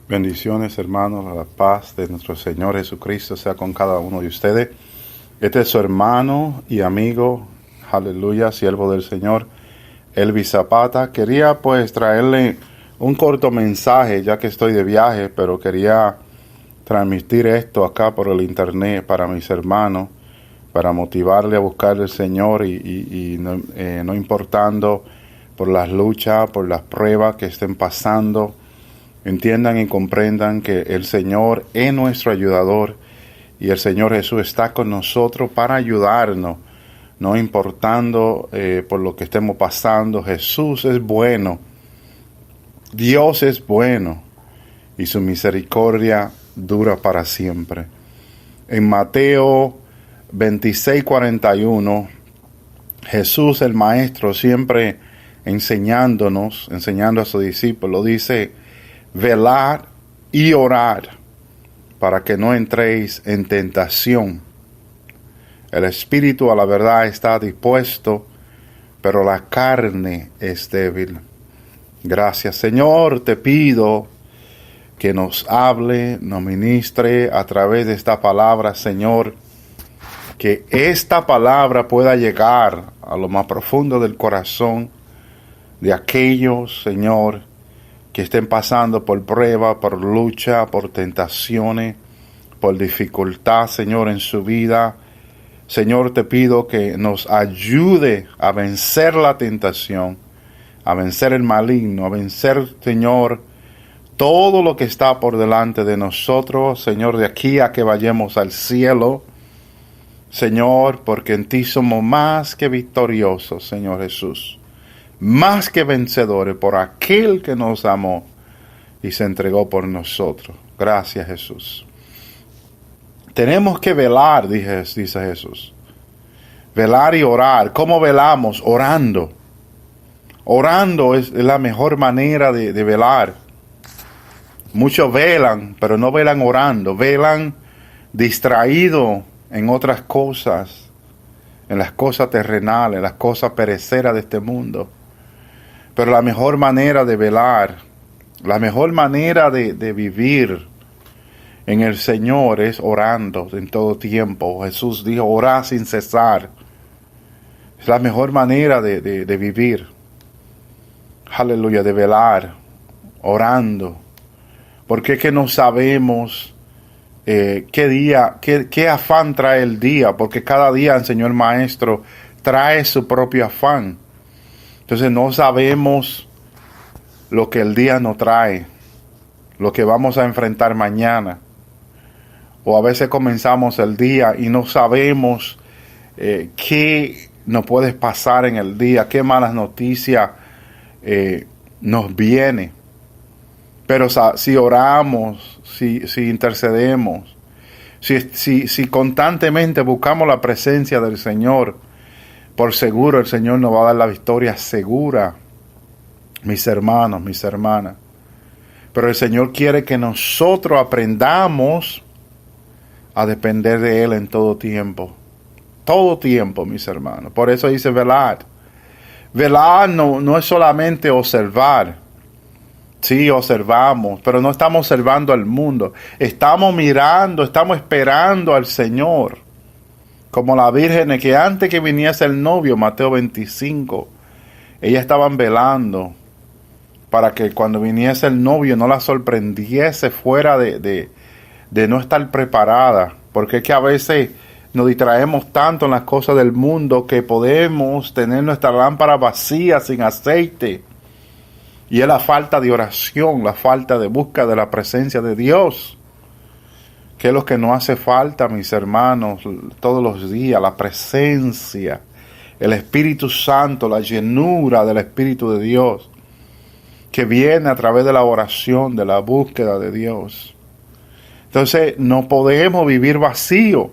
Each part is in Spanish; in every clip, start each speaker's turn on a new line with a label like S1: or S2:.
S1: Bendiciones, hermanos, la paz de nuestro Señor Jesucristo sea con cada uno de ustedes. Este es su hermano y amigo, aleluya, siervo del Señor, Elvis Zapata. Quería pues traerle un corto mensaje, ya que estoy de viaje, pero quería transmitir esto acá por el internet para mis hermanos, para motivarle a buscar al Señor y no importando por las luchas, por las pruebas que estén pasando. Entiendan y comprendan que el Señor es nuestro ayudador y el Señor Jesús está con nosotros para ayudarnos, no importando por lo que estemos pasando. Jesús es bueno, Dios es bueno y su misericordia dura para siempre. En Mateo 26:41, Jesús el Maestro, siempre enseñando a sus discípulos, dice: velad y orad para que no entréis en tentación. El espíritu a la verdad está dispuesto, pero la carne es débil. Gracias, Señor, te pido que nos hable, nos ministre a través de esta palabra, Señor, que esta palabra pueda llegar a lo más profundo del corazón de aquellos, Señor, que estén pasando por prueba, por lucha, por tentaciones, por dificultad, Señor, en su vida. Señor, te pido que nos ayude a vencer la tentación, a vencer el maligno, a vencer, Señor, todo lo que está por delante de nosotros, Señor, de aquí a que vayamos al cielo, Señor, porque en ti somos más que victoriosos, Señor Jesús. Más que vencedores por aquel que nos amó y se entregó por nosotros. Gracias, Jesús. Tenemos que velar, dice Jesús. Velar y orar. ¿Cómo velamos? Orando. Orando es la mejor manera de velar. Muchos velan, pero no velan orando. Velan distraídos en otras cosas, en las cosas terrenales, en las cosas pereceras de este mundo. Pero la mejor manera de velar, la mejor manera de vivir en el Señor es orando en todo tiempo. Jesús dijo: orad sin cesar. Es la mejor manera de vivir. Aleluya, de velar, orando. Porque es que no sabemos qué día, qué afán trae el día. Porque cada día el Señor Maestro trae su propio afán. Entonces no sabemos lo que el día nos trae, lo que vamos a enfrentar mañana. O a veces comenzamos el día y no sabemos qué nos puede pasar en el día, qué malas noticias nos viene. Pero si oramos, si intercedemos, si constantemente buscamos la presencia del Señor, por seguro el Señor nos va a dar la victoria segura, mis hermanos, mis hermanas. Pero el Señor quiere que nosotros aprendamos a depender de Él en todo tiempo. Todo tiempo, mis hermanos. Por eso dice velar. Velar no es solamente observar. Sí, observamos, pero no estamos observando al mundo. Estamos mirando, estamos esperando al Señor. Como la virgen que antes que viniese el novio, Mateo 25, ellas estaban velando para que cuando viniese el novio no la sorprendiese fuera de no estar preparada. Porque es que a veces nos distraemos tanto en las cosas del mundo que podemos tener nuestra lámpara vacía, sin aceite. Y es la falta de oración, la falta de búsqueda de la presencia de Dios. ¿Qué es lo que nos hace falta, mis hermanos, todos los días? La presencia, el Espíritu Santo, la llenura del Espíritu de Dios, que viene a través de la oración, de la búsqueda de Dios. Entonces, no podemos vivir vacío.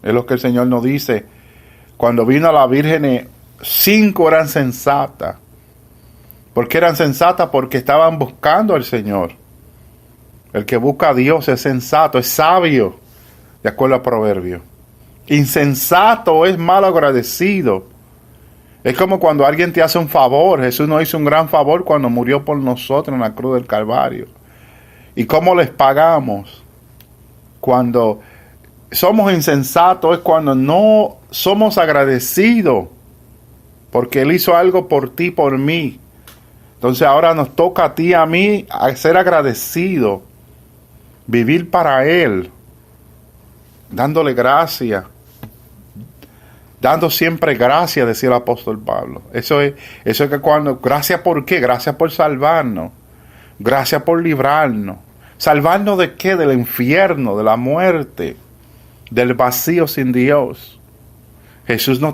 S1: Es lo que el Señor nos dice. Cuando vino a la Virgen, 5 eran sensatas. ¿Por qué eran sensatas? Porque estaban buscando al Señor. El que busca a Dios es sensato, es sabio, de acuerdo al proverbio. Insensato es mal agradecido. Es como cuando alguien te hace un favor. Jesús nos hizo un gran favor cuando murió por nosotros en la cruz del Calvario. ¿Y cómo les pagamos? Cuando somos insensatos es cuando no somos agradecidos, porque Él hizo algo por ti, por mí. Entonces ahora nos toca a ti, a mí, a ser agradecidos, vivir para Él, dándole gracias, dando siempre gracias, decía el apóstol Pablo. Eso es que cuando, gracias por qué, gracias por salvarnos, gracias por librarnos. ¿Salvarnos de qué? Del infierno, de la muerte, del vacío sin Dios. Jesús nos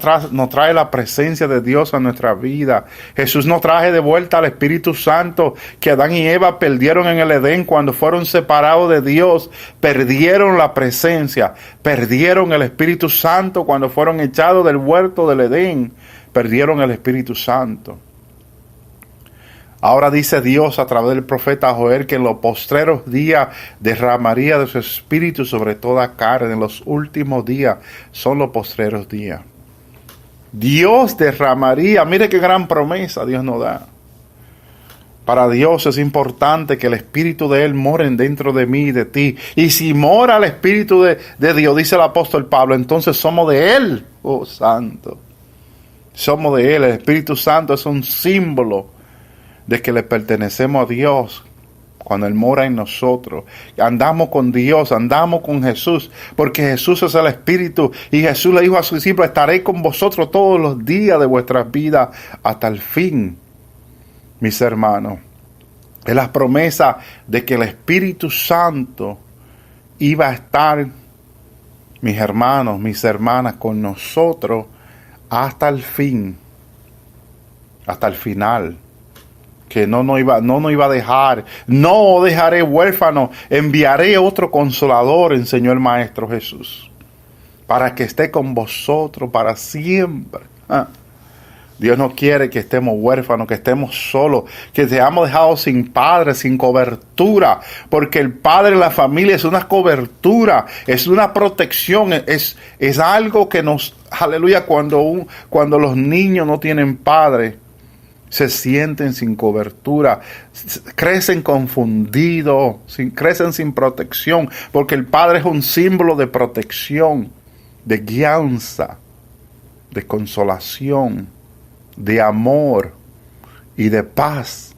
S1: trae la presencia de Dios a nuestra vida. Jesús nos trae de vuelta al Espíritu Santo que Adán y Eva perdieron en el Edén cuando fueron separados de Dios. Perdieron la presencia, perdieron el Espíritu Santo cuando fueron echados del huerto del Edén. Perdieron el Espíritu Santo. Ahora dice Dios a través del profeta Joel que en los postreros días derramaría de su espíritu sobre toda carne. En los últimos días son los postreros días. Dios derramaría, mire qué gran promesa Dios nos da. Para Dios es importante que el Espíritu de Él more dentro de mí y de ti. Y si mora el Espíritu de Dios, dice el apóstol Pablo, entonces somos de Él. Oh, Santo. Somos de Él. El Espíritu Santo es un símbolo de que le pertenecemos a Dios cuando Él mora en nosotros. Andamos con Dios, andamos con Jesús, porque Jesús es el Espíritu, y Jesús le dijo a sus discípulos, estaré con vosotros todos los días de vuestras vidas hasta el fin, mis hermanos. Es la promesa de que el Espíritu Santo iba a estar, mis hermanos, mis hermanas, con nosotros hasta el fin, hasta el final. Que no nos iba a dejar, no dejaré huérfano, enviaré otro consolador, enseñó el Maestro Jesús, para que esté con vosotros para siempre. Dios no quiere que estemos huérfanos, que estemos solos, que seamos dejados sin padre, sin cobertura, porque el padre de la familia es una cobertura, es una protección, es algo que nos, aleluya, cuando los niños no tienen padre, se sienten sin cobertura, crecen confundidos, crecen sin protección, porque el Padre es un símbolo de protección, de guianza, de consolación, de amor y de paz.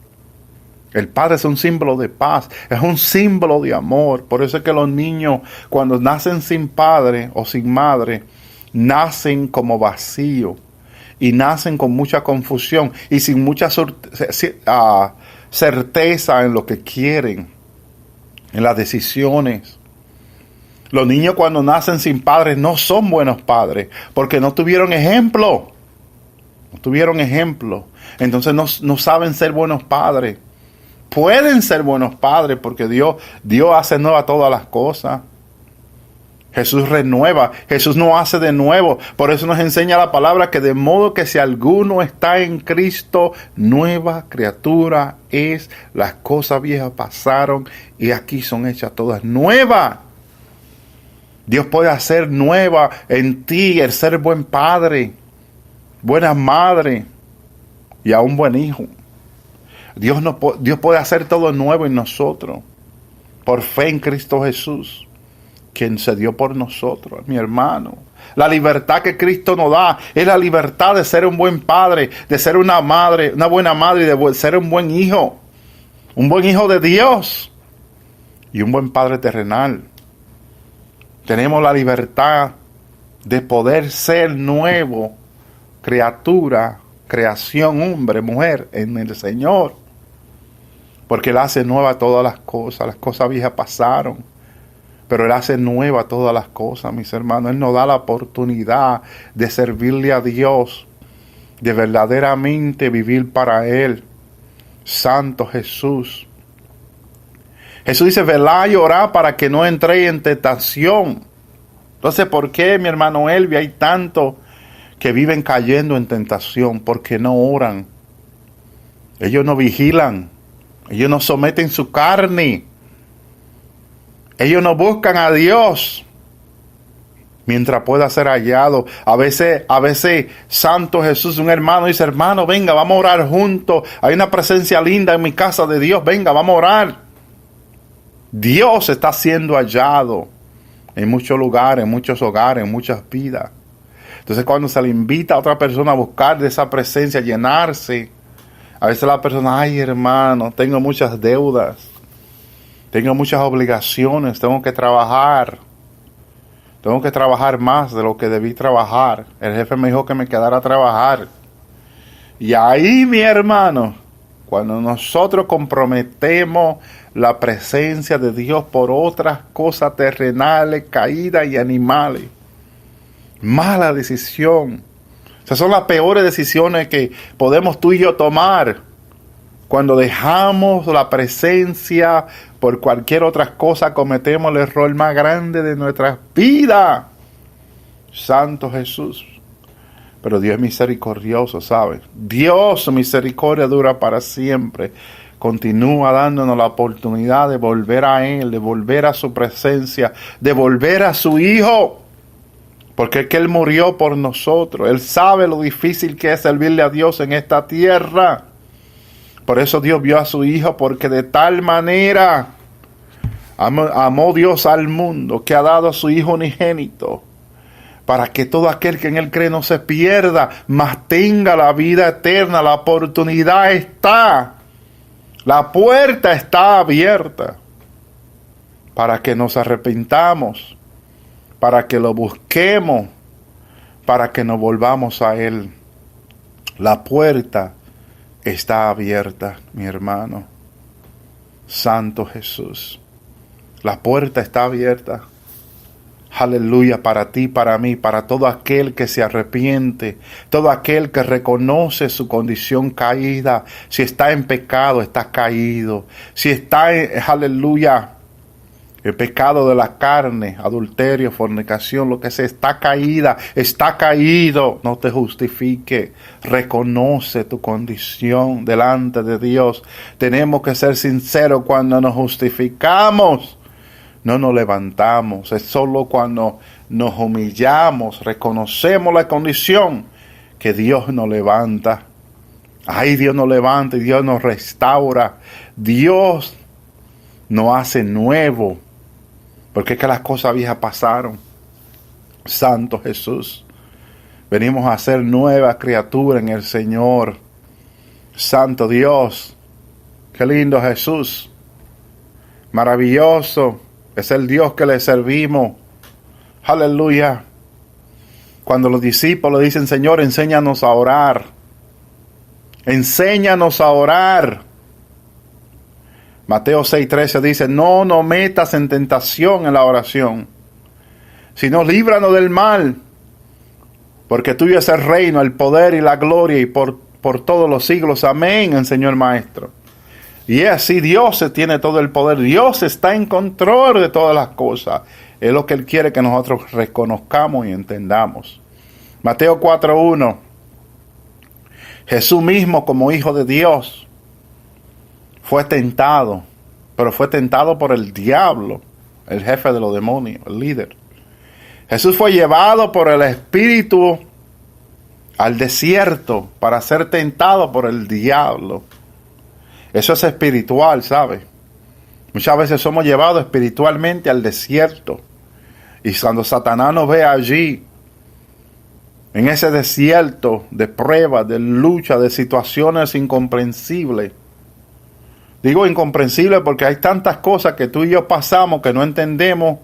S1: El Padre es un símbolo de paz, es un símbolo de amor. Por eso es que los niños, cuando nacen sin padre o sin madre, nacen como vacíos. Y nacen con mucha confusión y sin mucha certeza en lo que quieren, en las decisiones. Los niños cuando nacen sin padres no son buenos padres, porque no tuvieron ejemplo. No tuvieron ejemplo. Entonces no saben ser buenos padres. Pueden ser buenos padres porque Dios hace nueva todas las cosas. Jesús renueva, Jesús no hace de nuevo. Por eso nos enseña la palabra que de modo que si alguno está en Cristo, nueva criatura es. Las cosas viejas pasaron y aquí son hechas todas nuevas. Dios puede hacer nueva en ti el ser buen padre, buena madre y aún buen hijo. Dios puede hacer todo nuevo en nosotros por fe en Cristo Jesús, quien se dio por nosotros, mi hermano. La libertad que Cristo nos da es la libertad de ser un buen padre, de ser una buena madre y de ser un buen hijo de Dios y un buen padre terrenal. Tenemos la libertad de poder ser nuevo, criatura, creación, hombre, mujer en el Señor, porque Él hace nueva todas las cosas viejas pasaron. Pero Él hace nueva todas las cosas, mis hermanos. Él nos da la oportunidad de servirle a Dios, de verdaderamente vivir para Él. Santo Jesús. Jesús dice, velad y orad para que no entréis en tentación. Entonces, ¿por qué, mi hermano Elvi, hay tanto que viven cayendo en tentación? Porque no oran. Ellos no vigilan. Ellos no someten su carne. Ellos no buscan a Dios mientras pueda ser hallado. A veces, Santo Jesús, un hermano dice, hermano, venga, vamos a orar juntos. Hay una presencia linda en mi casa de Dios, venga, vamos a orar. Dios está siendo hallado en muchos lugares, en muchos hogares, en muchas vidas. Entonces cuando se le invita a otra persona a buscar de esa presencia, a llenarse, a veces la persona, ay hermano, tengo muchas deudas, tengo muchas obligaciones, tengo que trabajar más de lo que debí trabajar. El jefe me dijo que me quedara a trabajar. Y ahí, mi hermano, cuando nosotros comprometemos la presencia de Dios por otras cosas terrenales, caídas y animales, mala decisión. Esas son las peores decisiones que podemos tú y yo tomar cuando dejamos la presencia por cualquier otra cosa. Cometemos el error más grande de nuestras vidas. Santo Jesús. Pero Dios es misericordioso, ¿sabes? Dios, su misericordia dura para siempre. Continúa dándonos la oportunidad de volver a Él, de volver a su presencia, de volver a su Hijo. Porque es que Él murió por nosotros. Él sabe lo difícil que es servirle a Dios en esta tierra. Por eso Dios vio a su Hijo, porque de tal manera amó Dios al mundo, que ha dado a su Hijo unigénito, para que todo aquel que en Él cree no se pierda, mas tenga la vida eterna. La oportunidad está, la puerta está abierta, para que nos arrepintamos, para que lo busquemos, para que nos volvamos a Él. La puerta está abierta, mi hermano. Santo Jesús. La puerta está abierta. Aleluya, para ti, para mí, para todo aquel que se arrepiente, todo aquel que reconoce su condición caída. Si está en pecado, está caído. Si está aleluya, el pecado de la carne, adulterio, fornicación, lo que sea, está caída, está caído. No te justifique. Reconoce tu condición delante de Dios. Tenemos que ser sinceros cuando nos justificamos. No nos levantamos. Es solo cuando nos humillamos, reconocemos la condición, que Dios nos levanta. Ay, Dios nos levanta y Dios nos restaura. Dios nos hace nuevo. Porque es que las cosas viejas pasaron. Santo Jesús. Venimos a ser nuevas criaturas en el Señor. Santo Dios. Qué lindo Jesús. Maravilloso. Es el Dios que le servimos. Aleluya. Cuando los discípulos dicen, Señor, enséñanos a orar. Enséñanos a orar. Mateo 6:13 dice, no nos metas en tentación en la oración, sino líbranos del mal. Porque tuyo es el reino, el poder y la gloria y por todos los siglos. Amén, enseñó el Maestro. Y es así, Dios tiene todo el poder. Dios está en control de todas las cosas. Es lo que Él quiere que nosotros reconozcamos y entendamos. Mateo 4:1. Jesús mismo, como Hijo de Dios, fue tentado. Pero fue tentado por el diablo, el jefe de los demonios, el líder. Jesús fue llevado por el Espíritu al desierto para ser tentado por el diablo. Eso es espiritual, ¿sabe? Muchas veces somos llevados espiritualmente al desierto. Y cuando Satanás nos ve allí, en ese desierto de pruebas, de lucha, de situaciones incomprensibles. Digo incomprensibles porque hay tantas cosas que tú y yo pasamos que no entendemos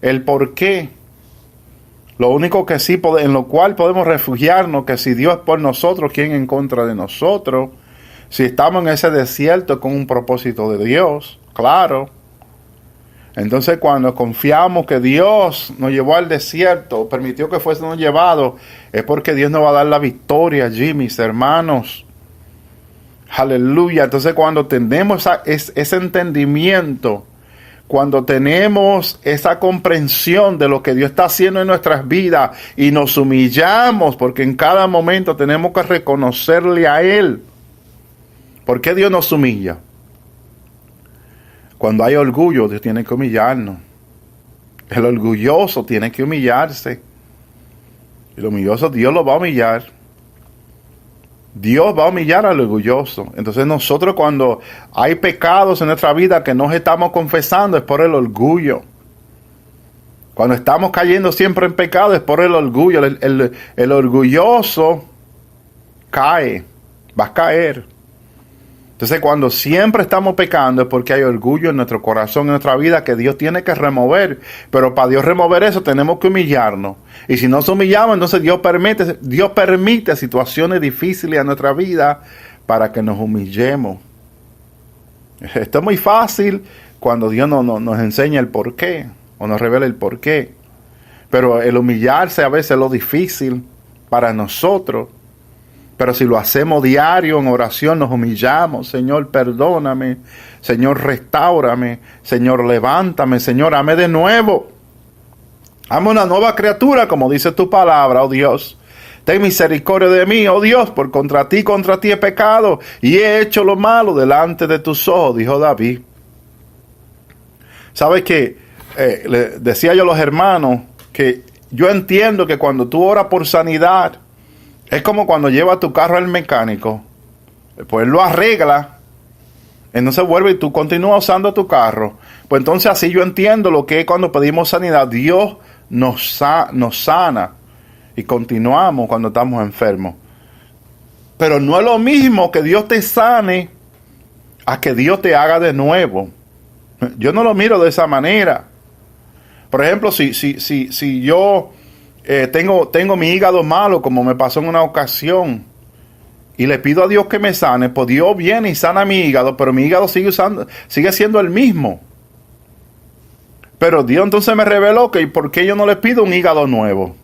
S1: el por qué. Lo único que sí, en lo cual podemos refugiarnos, que si Dios es por nosotros, ¿quién en contra de nosotros? Si estamos en ese desierto con un propósito de Dios, claro. Entonces cuando confiamos que Dios nos llevó al desierto, permitió que fuésemos llevados, es porque Dios nos va a dar la victoria allí, mis hermanos. Aleluya. Entonces cuando tenemos ese entendimiento, cuando tenemos esa comprensión de lo que Dios está haciendo en nuestras vidas y nos humillamos, porque en cada momento tenemos que reconocerle a Él. ¿Por qué Dios nos humilla? Cuando hay orgullo, Dios tiene que humillarnos. El orgulloso tiene que humillarse. El orgulloso Dios lo va a humillar. Dios va a humillar al orgulloso. Entonces nosotros, cuando hay pecados en nuestra vida que nos estamos confesando, es por el orgullo. Cuando estamos cayendo siempre en pecado, es por el orgullo. El orgulloso cae, va a caer. Entonces, cuando siempre estamos pecando es porque hay orgullo en nuestro corazón, en nuestra vida, que Dios tiene que remover. Pero para Dios remover eso tenemos que humillarnos. Y si nos humillamos, entonces Dios permite situaciones difíciles en nuestra vida para que nos humillemos. Esto es muy fácil cuando Dios nos enseña el porqué o nos revela el porqué. Pero el humillarse a veces es lo difícil para nosotros. Pero si lo hacemos diario en oración, nos humillamos. Señor, perdóname. Señor, restáurame. Señor, levántame. Señor, hame de nuevo. Hame una nueva criatura, como dice tu palabra, oh Dios. Ten misericordia de mí, oh Dios, por contra ti he pecado y he hecho lo malo delante de tus ojos, dijo David. ¿Sabes qué? Le decía yo a los hermanos que yo entiendo que cuando tú oras por sanidad, es como cuando llevas tu carro al mecánico, pues lo arregla, entonces vuelve y tú continúas usando tu carro. Pues entonces así yo entiendo lo que es cuando pedimos sanidad. Dios nos sana y continuamos cuando estamos enfermos. Pero no es lo mismo que Dios te sane a que Dios te haga de nuevo. Yo no lo miro de esa manera. Por ejemplo, si yo tengo mi hígado malo, como me pasó en una ocasión, y le pido a Dios que me sane, pues Dios viene y sana mi hígado, pero mi hígado sigue siendo el mismo. Pero Dios entonces me reveló que ¿por qué yo no le pido un hígado nuevo?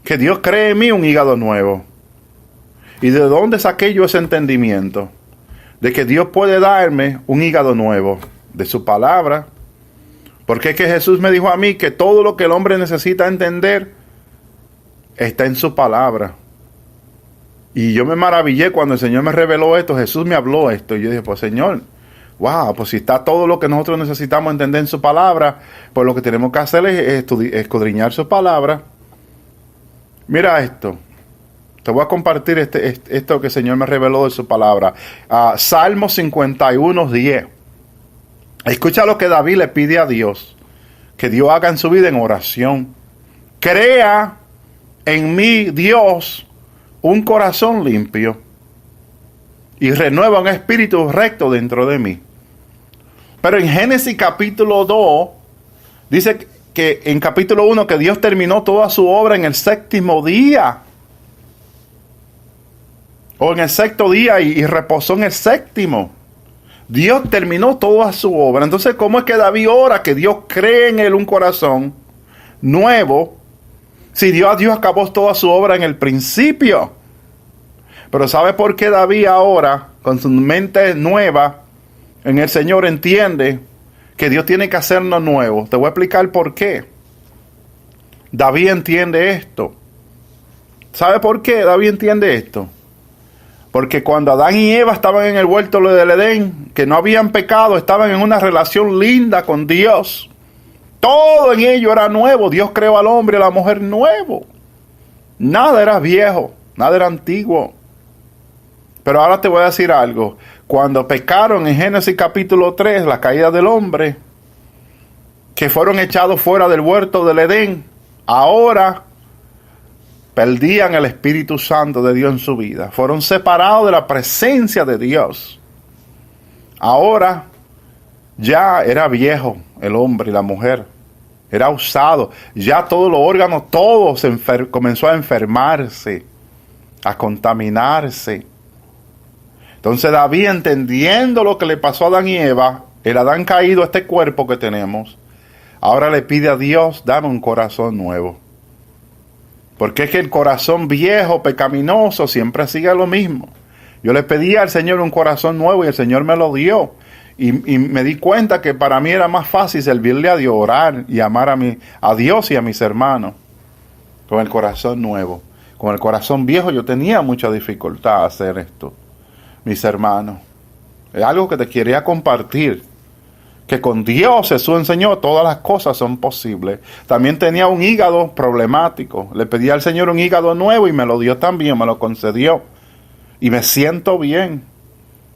S1: Que Dios cree en mí un hígado nuevo. ¿Y de dónde saqué yo ese entendimiento? De que Dios puede darme un hígado nuevo, de su palabra. Porque es que Jesús me dijo a mí que todo lo que el hombre necesita entender está en su palabra. Y yo me maravillé cuando el Señor me reveló esto. Jesús me habló esto. Y yo dije, pues Señor, wow, pues si está todo lo que nosotros necesitamos entender en su palabra, pues lo que tenemos que hacer es escudriñar su palabra. Mira esto. Te voy a compartir esto que el Señor me reveló de su palabra. Salmo 51:10. Escucha lo que David le pide a Dios, que Dios haga en su vida en oración. Crea en mí, Dios, un corazón limpio y renueva un espíritu recto dentro de mí. Pero en Génesis capítulo 2, dice que en capítulo 1 que Dios terminó toda su obra en el séptimo día. O en el sexto día y reposó en el séptimo. Dios terminó toda su obra. Entonces, ¿cómo es que David ora que Dios cree en él un corazón nuevo? Si Dios acabó toda su obra en el principio. Pero ¿sabe por qué David ahora, con su mente nueva en el Señor, entiende que Dios tiene que hacernos nuevo? Te voy a explicar por qué. David entiende esto. ¿Sabe por qué David entiende esto? Porque cuando Adán y Eva estaban en el huerto del Edén, que no habían pecado, estaban en una relación linda con Dios. Todo en ello era nuevo. Dios creó al hombre y a la mujer nuevo. Nada era viejo, nada era antiguo. Pero ahora te voy a decir algo. Cuando pecaron en Génesis capítulo 3, la caída del hombre, que fueron echados fuera del huerto del Edén, ahora perdían el Espíritu Santo de Dios en su vida. Fueron separados de la presencia de Dios. Ahora ya era viejo el hombre y la mujer. Era usado. Ya todos los órganos, todo comenzó a enfermarse, a contaminarse. Entonces David, entendiendo lo que le pasó a Adán y Eva, el Adán caído, este cuerpo que tenemos, ahora le pide a Dios, dame un corazón nuevo. Porque es que el corazón viejo, pecaminoso, siempre sigue lo mismo. Yo le pedí al Señor un corazón nuevo y el Señor me lo dio. Y me di cuenta que para mí era más fácil servirle a Dios, orar y amar a Dios y a mis hermanos con el corazón nuevo. Con el corazón viejo yo tenía mucha dificultad a hacer esto, mis hermanos. Es algo que te quería compartir. Que con Dios Jesús enseñó todas las cosas son posibles. También tenía un hígado problemático. Le pedí al Señor un hígado nuevo y me lo dio también, me lo concedió. y me siento bien.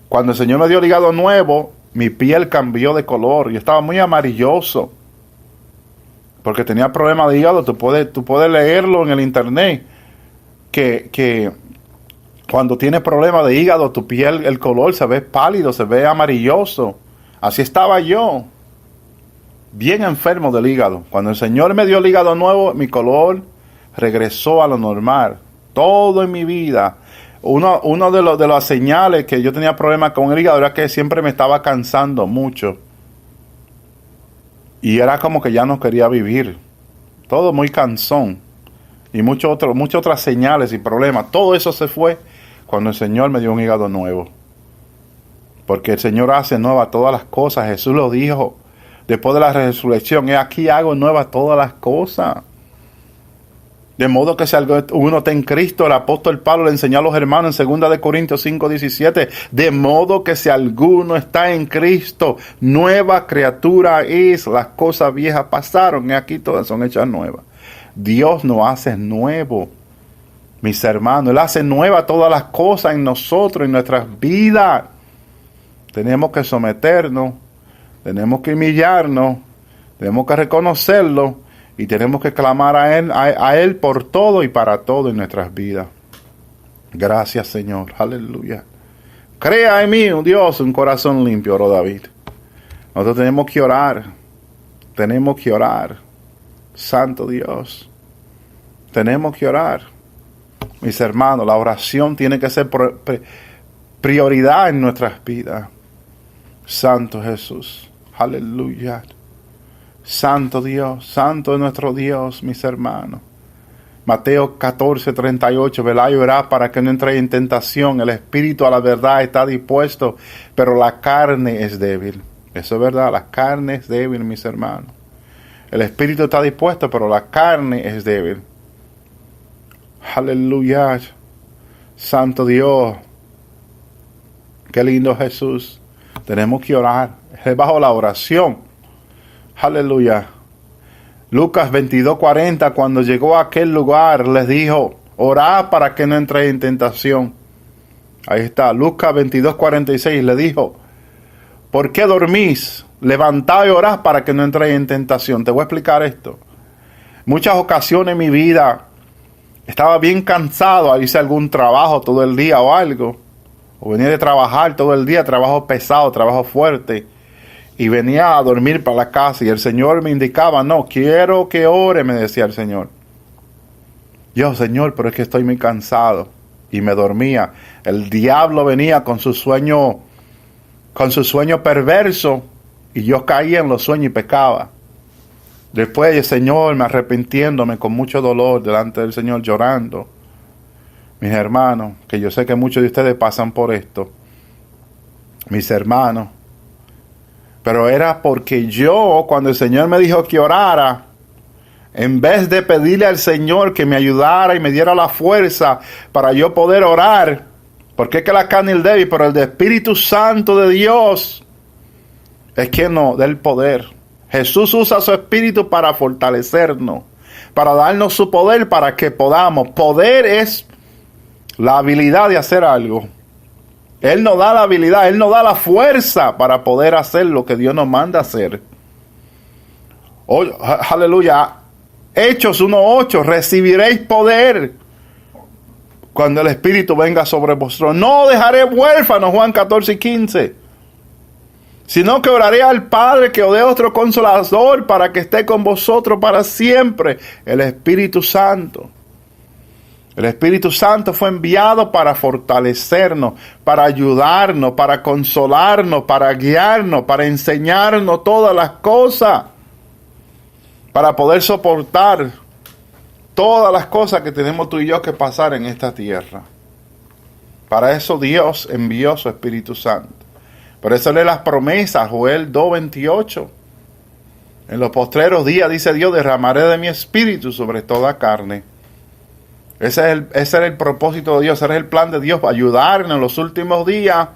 S1: Cuando el Señor me dio el hígado nuevo, mi piel cambió de color. Yo estaba muy amarilloso porque tenía problemas de hígado. Tú puedes leerlo en el internet, que cuando tienes problemas de hígado, tu piel, el color se ve pálido, se ve amarilloso. Así estaba yo, bien enfermo del hígado. Cuando el Señor me dio el hígado nuevo, mi color regresó a lo normal. Todo en mi vida. Uno de las señales que yo tenía problemas con el hígado era que siempre me estaba cansando mucho. Y era como que ya no quería vivir. Todo muy cansón. Y muchas otras señales y problemas. Todo eso se fue cuando el Señor me dio un hígado nuevo. Porque el Señor hace nuevas todas las cosas. Jesús lo dijo después de la resurrección. Aquí hago nuevas todas las cosas. De modo que si uno está en Cristo, el apóstol Pablo le enseñó a los hermanos en 2 de Corintios 5:17, de modo que si alguno está en Cristo, nueva criatura es, las cosas viejas pasaron y aquí todas son hechas nuevas. Dios nos hace nuevo, mis hermanos. Él hace nueva todas las cosas en nosotros, en nuestras vidas. Tenemos que someternos, tenemos que humillarnos, tenemos que reconocerlo. Y tenemos que clamar a Él por todo y para todo en nuestras vidas. Gracias, Señor. Aleluya. Crea en mí, Dios, un corazón limpio, oró David. Nosotros tenemos que orar. Tenemos que orar. Santo Dios. Tenemos que orar. Mis hermanos, la oración tiene que ser prioridad en nuestras vidas. Santo Jesús. Aleluya. Santo Dios, santo es nuestro Dios, mis hermanos. Mateo 14:38, velad y orad para que no entréis en tentación. El espíritu a la verdad está dispuesto, pero la carne es débil. Eso es verdad, la carne es débil, mis hermanos. El espíritu está dispuesto, pero la carne es débil. Aleluya. Santo Dios. Qué lindo Jesús. Tenemos que orar. Es bajo la oración. Aleluya. Lucas 22:40, cuando llegó a aquel lugar, les dijo, orad para que no entréis en tentación. Ahí está, Lucas 22:46, le dijo, ¿por qué dormís? Levantad y orad para que no entréis en tentación. Te voy a explicar esto. Muchas ocasiones en mi vida estaba bien cansado, hice algún trabajo todo el día o algo, o venía de trabajar todo el día, trabajo pesado, trabajo fuerte. Y venía a dormir para la casa y el Señor me indicaba, no, quiero que ore, me decía el Señor. Yo, Señor, pero es que estoy muy cansado. Y me dormía. El diablo venía con su sueño perverso y yo caía en los sueños y pecaba. Después el Señor, me arrepintiéndome con mucho dolor delante del Señor, llorando. Mis hermanos, que yo sé que muchos de ustedes pasan por esto. Mis hermanos. Pero era porque yo, cuando el Señor me dijo que orara, en vez de pedirle al Señor que me ayudara y me diera la fuerza para yo poder orar, porque es que la carne es débil, pero el Espíritu Santo de Dios es quien nos da el poder. Jesús usa su Espíritu para fortalecernos, para darnos su poder para que podamos. Poder es la habilidad de hacer algo. Él nos da la habilidad, Él nos da la fuerza para poder hacer lo que Dios nos manda hacer. Oh, aleluya. Hechos 1:8, recibiréis poder cuando el Espíritu venga sobre vosotros. No dejaré huérfanos, Juan 14:15. Sino que oraré al Padre que os dé otro consolador para que esté con vosotros para siempre, el Espíritu Santo. El Espíritu Santo fue enviado para fortalecernos, para ayudarnos, para consolarnos, para guiarnos, para enseñarnos todas las cosas, para poder soportar todas las cosas que tenemos tú y yo que pasar en esta tierra. Para eso Dios envió su Espíritu Santo. Por eso lee las promesas, Joel 2:28. En los postreros días, dice Dios, derramaré de mi Espíritu sobre toda carne. Ese era el propósito de Dios, ese era el plan de Dios, para ayudarnos en los últimos días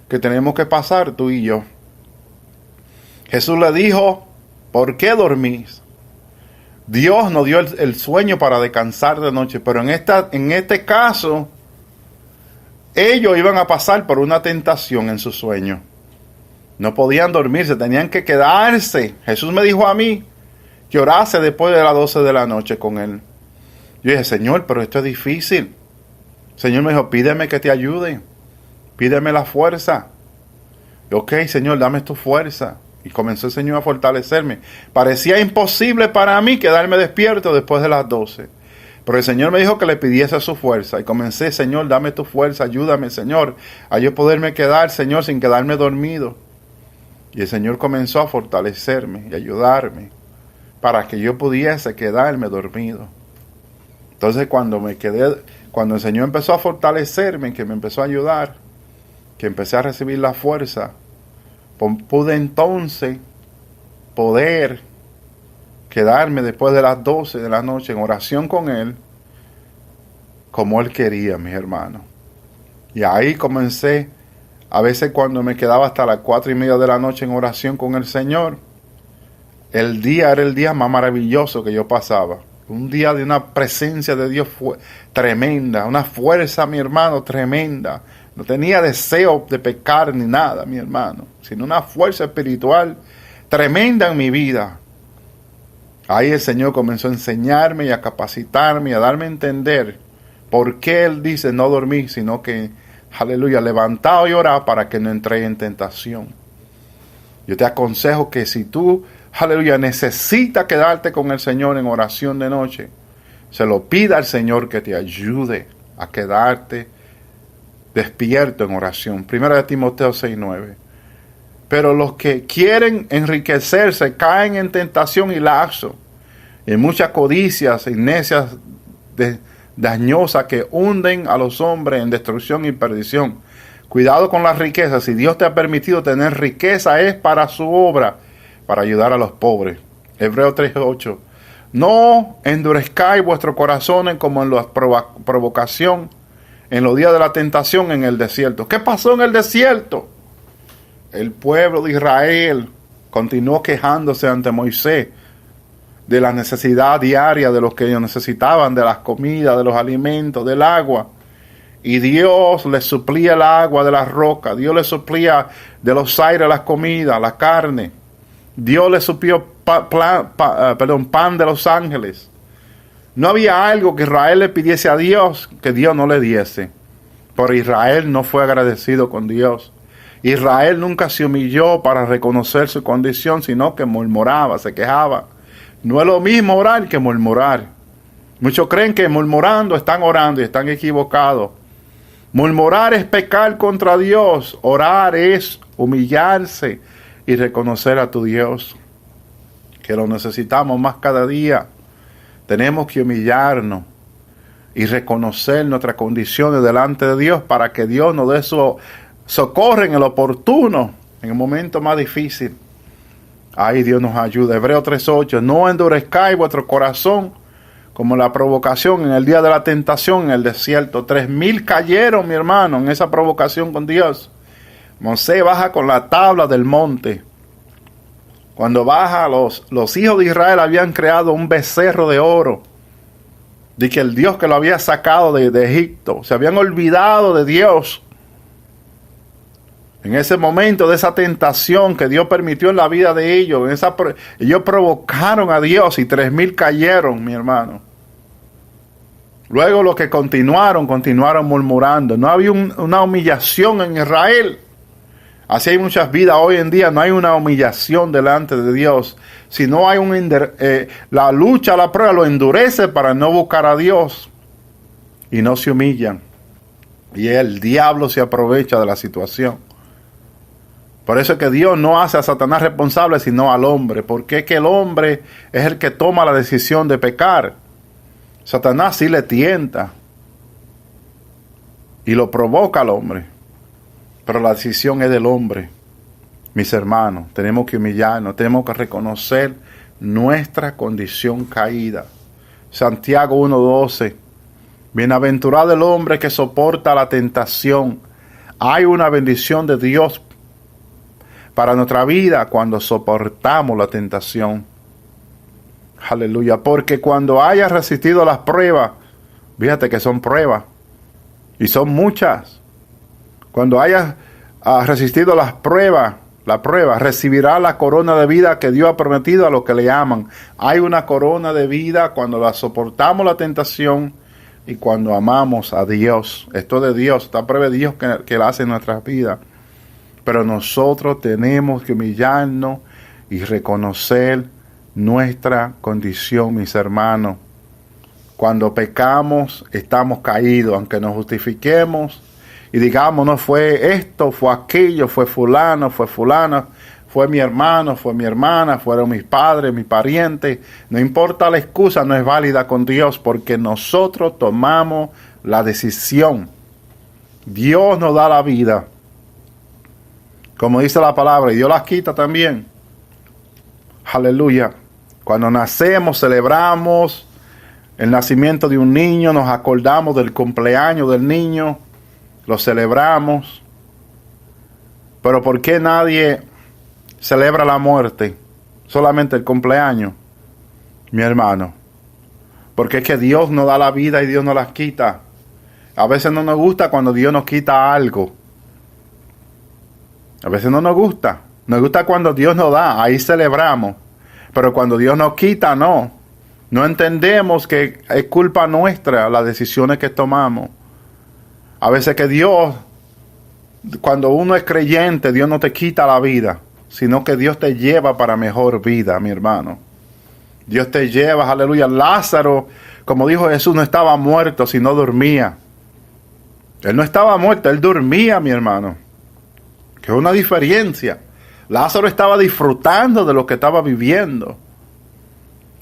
S1: que tenemos que pasar tú y yo. Jesús le dijo, ¿por qué dormís? Dios nos dio el sueño para descansar de noche, pero en este caso, ellos iban a pasar por una tentación en su sueño. No podían dormirse, tenían que quedarse. Jesús me dijo a mí que orase después de las 12 de la noche con él. Yo dije, Señor, pero esto es difícil. El Señor me dijo, pídeme que te ayude. Pídeme la fuerza. Y, ok, Señor, dame tu fuerza. Y comenzó el Señor a fortalecerme. Parecía imposible para mí quedarme despierto después de las 12. Pero el Señor me dijo que le pidiese su fuerza. Y comencé, Señor, dame tu fuerza, ayúdame, Señor, a yo poderme quedar, Señor, sin quedarme dormido. Y el Señor comenzó a fortalecerme y ayudarme para que yo pudiese quedarme dormido. Entonces cuando el Señor empezó a fortalecerme, que me empezó a ayudar, que empecé a recibir la fuerza, pude entonces poder quedarme después de las 12 de la noche en oración con Él, como Él quería, mis hermanos. Y ahí comencé, a veces cuando me quedaba hasta las 4:30 de la noche en oración con el Señor, el día era el día más maravilloso que yo pasaba. Un día de una presencia de Dios tremenda, una fuerza, mi hermano, tremenda. No tenía deseo de pecar ni nada, mi hermano, sino una fuerza espiritual tremenda en mi vida. Ahí el Señor comenzó a enseñarme y a capacitarme y a darme a entender por qué Él dice no dormir, sino que, aleluya, levantado y orar para que no entre en tentación. Yo te aconsejo que si tú, aleluya, necesitas quedarte con el Señor en oración de noche, se lo pida al Señor que te ayude a quedarte despierto en oración. Primera de Timoteo 6:9. Pero los que quieren enriquecerse caen en tentación y lazo, en muchas codicias y necias dañosas que hunden a los hombres en destrucción y perdición. Cuidado con las riquezas. Si Dios te ha permitido tener riqueza, es para su obra, para ayudar a los pobres. Hebreos 3:8. No endurezcáis vuestros corazones como en la provocación, en los días de la tentación en el desierto. ¿Qué pasó en el desierto? El pueblo de Israel continuó quejándose ante Moisés de la necesidad diaria de lo que ellos necesitaban, de las comidas, de los alimentos, del agua. Y Dios les suplía el agua de las rocas, Dios les suplía de los aires las comidas, la carne. Dios les suplió pan de los ángeles. No había algo que Israel le pidiese a Dios que Dios no le diese. Pero Israel no fue agradecido con Dios. Israel nunca se humilló para reconocer su condición, sino que murmuraba, se quejaba. No es lo mismo orar que murmurar. Muchos creen que murmurando están orando y están equivocados. Murmurar es pecar contra Dios. Orar es humillarse y reconocer a tu Dios, que lo necesitamos más cada día. Tenemos que humillarnos y reconocer nuestras condiciones delante de Dios para que Dios nos dé su socorro en el oportuno, en el momento más difícil. Ahí Dios nos ayuda. Hebreos 3:8. No endurezcáis vuestro corazón como la provocación en el día de la tentación en el desierto. 3,000 cayeron, mi hermano, en esa provocación con Dios. Moisés baja con la tabla del monte. Cuando baja, los hijos de Israel habían creado un becerro de oro. De que el Dios que lo había sacado de Egipto. Se habían olvidado de Dios. En ese momento de esa tentación que Dios permitió en la vida de ellos. Ellos provocaron a Dios y 3,000 cayeron, mi hermano. Luego los que continuaron murmurando. No había una humillación en Israel. Así hay muchas vidas hoy en día, no hay una humillación delante de Dios, sino hay la lucha, la prueba lo endurece para no buscar a Dios y no se humillan. Y el diablo se aprovecha de la situación. Por eso es que Dios no hace a Satanás responsable, sino al hombre, porque es que el hombre es el que toma la decisión de pecar. Satanás sí le tienta y lo provoca al hombre. Pero la decisión es del hombre. Mis hermanos, tenemos que humillarnos, tenemos que reconocer nuestra condición caída. Santiago 1:12. Bienaventurado el hombre que soporta la tentación. Hay una bendición de Dios para nuestra vida cuando soportamos la tentación. Aleluya. Porque cuando hayas resistido las pruebas, fíjate que son pruebas, y son muchas. Cuando hayas resistido las pruebas, la prueba, recibirá la corona de vida que Dios ha prometido a los que le aman. Hay una corona de vida cuando la soportamos la tentación y cuando amamos a Dios. Esto de Dios, esta prueba de Dios que la hace en nuestras vidas. Pero nosotros tenemos que humillarnos y reconocer nuestra condición, mis hermanos. Cuando pecamos, estamos caídos, aunque nos justifiquemos y digamos, no fue esto, fue aquello, fue fulano, fue fulana, fue mi hermano, fue mi hermana, fueron mis padres, mis parientes. No importa la excusa, no es válida con Dios porque nosotros tomamos la decisión. Dios nos da la vida, como dice la palabra, y Dios las quita también. Aleluya. Cuando nacemos, celebramos el nacimiento de un niño, nos acordamos del cumpleaños del niño, lo celebramos. Pero ¿por qué nadie celebra la muerte? Solamente el cumpleaños, mi hermano. Porque es que Dios nos da la vida y Dios nos las quita. A veces no nos gusta cuando Dios nos quita algo. A veces no nos gusta. Nos gusta cuando Dios nos da, ahí celebramos. Pero cuando Dios nos quita, no. No entendemos que es culpa nuestra las decisiones que tomamos. A veces que Dios, cuando uno es creyente, Dios no te quita la vida, sino que Dios te lleva para mejor vida, mi hermano. Dios te lleva, aleluya. Lázaro, como dijo Jesús, no estaba muerto, sino dormía. Él no estaba muerto, él dormía, mi hermano. Que es una diferencia. Lázaro estaba disfrutando de lo que estaba viviendo.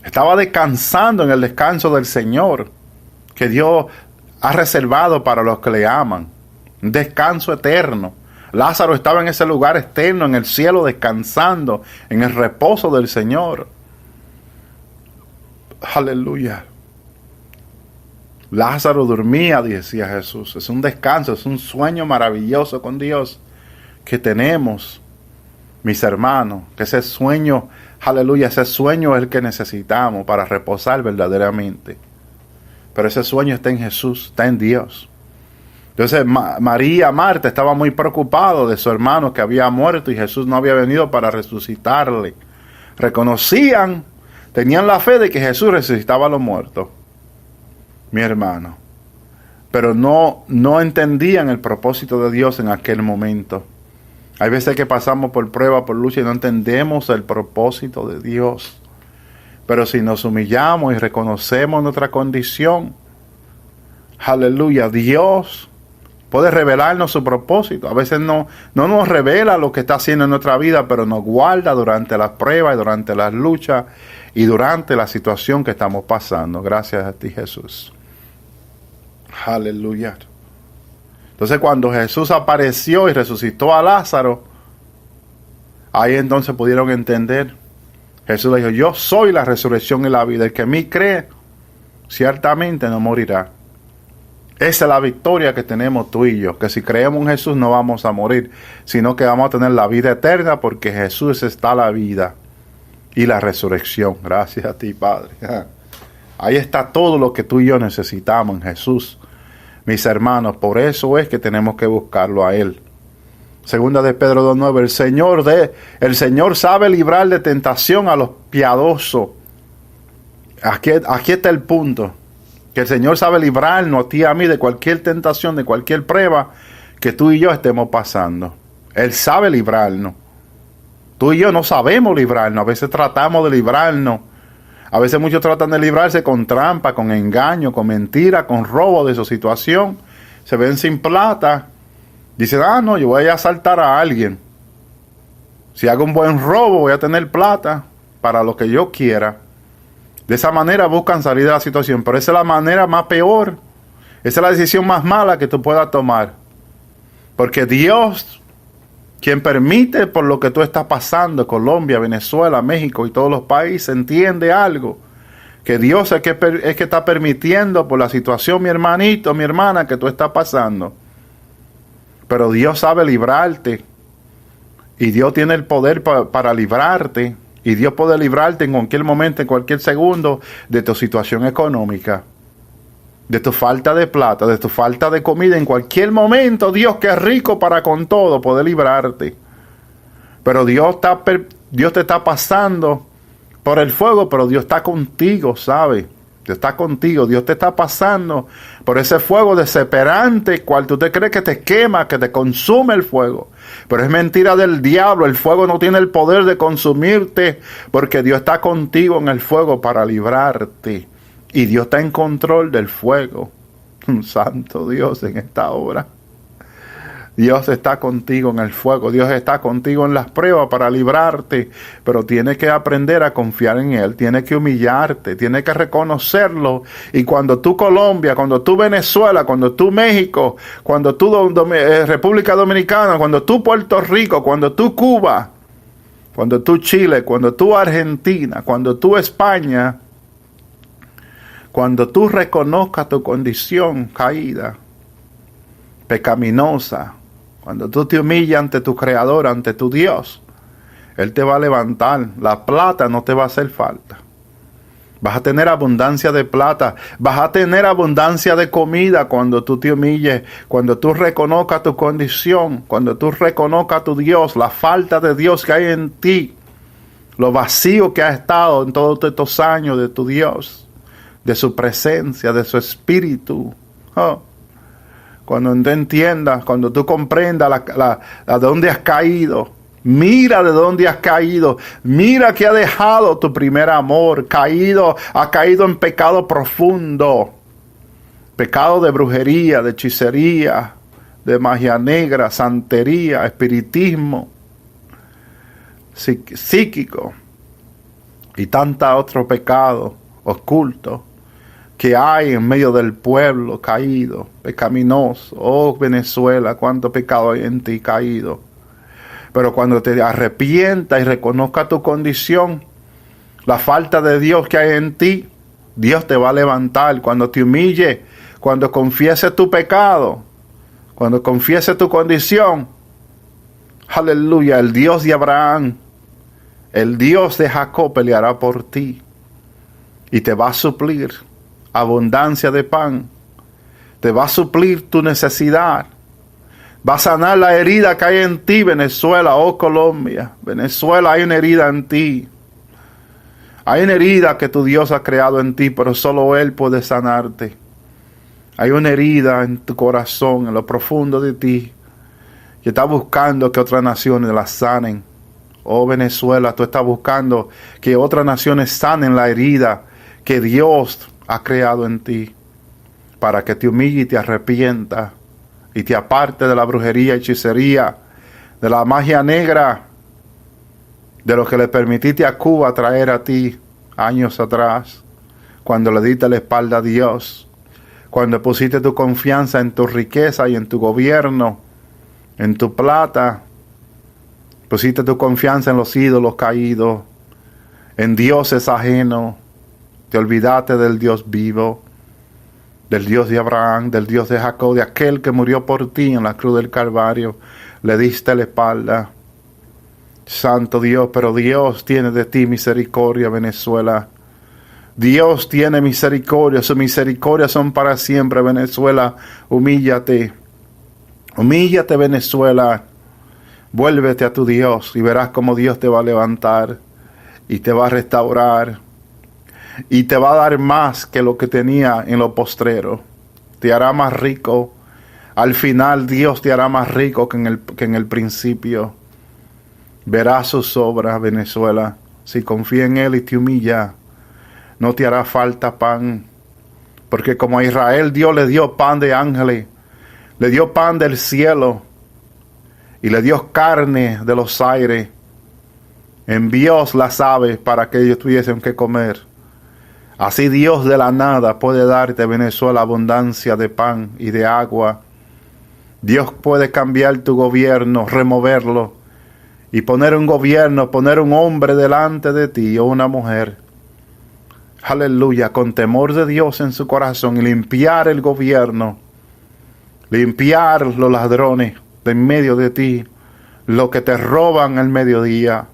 S1: Estaba descansando en el descanso del Señor, que Dios ha reservado para los que le aman. Un descanso eterno. Lázaro estaba en ese lugar eterno, en el cielo, descansando, en el reposo del Señor. Aleluya. Lázaro dormía, decía Jesús. Es un descanso, es un sueño maravilloso con Dios que tenemos, mis hermanos. Que ese sueño, aleluya, ese sueño es el que necesitamos para reposar verdaderamente. Pero ese sueño está en Jesús, está en Dios. Entonces Marta estaba muy preocupado de su hermano que había muerto y Jesús no había venido para resucitarle. Reconocían, tenían la fe de que Jesús resucitaba a los muertos, mi hermano. Pero no entendían el propósito de Dios en aquel momento. Hay veces que pasamos por prueba, por lucha y no entendemos el propósito de Dios. Pero si nos humillamos y reconocemos nuestra condición, aleluya, Dios puede revelarnos su propósito. A veces no nos revela lo que está haciendo en nuestra vida, pero nos guarda durante las pruebas y durante las luchas y durante la situación que estamos pasando. Gracias a ti, Jesús. Aleluya. Entonces cuando Jesús apareció y resucitó a Lázaro, ahí entonces pudieron entender. Jesús le dijo, yo soy la resurrección y la vida. El que en mí cree, ciertamente no morirá. Esa es la victoria que tenemos tú y yo. Que si creemos en Jesús no vamos a morir, sino que vamos a tener la vida eterna porque Jesús está la vida y la resurrección. Gracias a ti, Padre. Ahí está todo lo que tú y yo necesitamos en Jesús. Mis hermanos, por eso es que tenemos que buscarlo a Él. Segunda de Pedro 2:9, el Señor sabe librar de tentación a los piadosos. Aquí está el punto. Que el Señor sabe librarnos a ti y a mí de cualquier tentación, de cualquier prueba que tú y yo estemos pasando. Él sabe librarnos. Tú y yo no sabemos librarnos. A veces tratamos de librarnos. A veces muchos tratan de librarse con trampa, con engaño, con mentira, con robo de su situación. Se ven sin plata. Dicen, no, yo voy a asaltar a alguien. Si hago un buen robo, voy a tener plata para lo que yo quiera. De esa manera buscan salir de la situación. Pero esa es la manera más peor. Esa es la decisión más mala que tú puedas tomar. Porque Dios, quien permite por lo que tú estás pasando, Colombia, Venezuela, México y todos los países, entiende algo. Que Dios es que está permitiendo por la situación, mi hermanito, mi hermana, que tú estás pasando. Pero Dios sabe librarte. Y Dios tiene el poder para librarte. Y Dios puede librarte en cualquier momento, en cualquier segundo, de tu situación económica. de tu falta de plata, de tu falta de comida. En cualquier momento, Dios, que es rico para con todo, poder librarte. Pero Dios te está pasando por el fuego, pero Dios está contigo, ¿sabes? Dios está contigo, Dios te está pasando por ese fuego desesperante, cual tú te crees que te quema, que te consume el fuego. Pero es mentira del diablo, el fuego no tiene el poder de consumirte, porque Dios está contigo en el fuego para librarte. Y Dios está en control del fuego. Santo Dios en esta hora. Dios está contigo en el fuego, Dios está contigo en las pruebas para librarte, pero tienes que aprender a confiar en Él, tienes que humillarte, tienes que reconocerlo. Y cuando tú Colombia, cuando tú Venezuela, cuando tú México, cuando tú República Dominicana, cuando tú Puerto Rico, cuando tú Cuba, cuando tú Chile, cuando tú Argentina, cuando tú España, cuando tú reconozcas tu condición caída, pecaminosa, cuando tú te humillas ante tu Creador, ante tu Dios, Él te va a levantar. La plata no te va a hacer falta. Vas a tener abundancia de plata, vas a tener abundancia de comida cuando tú te humilles, cuando tú reconozcas tu condición, cuando tú reconozcas a tu Dios, la falta de Dios que hay en ti, lo vacío que ha estado en todos estos años de tu Dios, de su presencia, de su espíritu. Cuando tú entiendas, cuando tú comprendas de dónde has caído, mira de dónde has caído, mira que ha dejado tu primer amor, ha caído en pecado profundo, pecado de brujería, de hechicería, de magia negra, santería, espiritismo, psíquico y tanta otro pecado oculto que hay en medio del pueblo caído, pecaminoso. Oh Venezuela, cuánto pecado hay en ti caído. Pero cuando te arrepientas y reconozcas tu condición, la falta de Dios que hay en ti, Dios te va a levantar. Cuando te humille, cuando confieses tu pecado, cuando confieses tu condición, aleluya, el Dios de Abraham, el Dios de Jacob peleará por ti y te va a suplir abundancia de pan, te va a suplir tu necesidad, va a sanar la herida que hay en ti, Venezuela, oh Colombia. Venezuela, hay una herida en ti, hay una herida que tu Dios ha creado en ti, pero solo Él puede sanarte. Hay una herida en tu corazón, en lo profundo de ti, que está buscando que otras naciones la sanen. Oh Venezuela, tú estás buscando que otras naciones sanen la herida que Dios ha creado en ti, para que te humille y te arrepientas y te aparte de la brujería, hechicería, de la magia negra, de lo que le permitiste a Cuba traer a ti años atrás, cuando le diste la espalda a Dios, cuando pusiste tu confianza en tu riqueza y en tu gobierno, en tu plata, pusiste tu confianza en los ídolos caídos, en dioses ajenos. Te olvidaste del Dios vivo, del Dios de Abraham, del Dios de Jacob, de aquel que murió por ti en la cruz del Calvario. Le diste la espalda. Santo Dios, pero Dios tiene de ti misericordia, Venezuela. Dios tiene misericordia, sus misericordias son para siempre, Venezuela. Humíllate, humíllate, Venezuela. Vuélvete a tu Dios y verás cómo Dios te va a levantar y te va a restaurar. Y te va a dar más que lo que tenía en lo postrero. Te hará más rico. Al final Dios te hará más rico que en el principio. Verás sus obras, Venezuela. Si confía en Él y te humilla, no te hará falta pan. Porque como a Israel Dios le dio pan de ángeles, le dio pan del cielo y le dio carne de los aires, envió las aves para que ellos tuviesen que comer. Así Dios de la nada puede darte, Venezuela, abundancia de pan y de agua. Dios puede cambiar tu gobierno, removerlo y poner un gobierno, poner un hombre delante de ti o una mujer. Aleluya, con temor de Dios en su corazón y limpiar el gobierno, limpiar los ladrones de en medio de ti, lo que te roban al mediodía.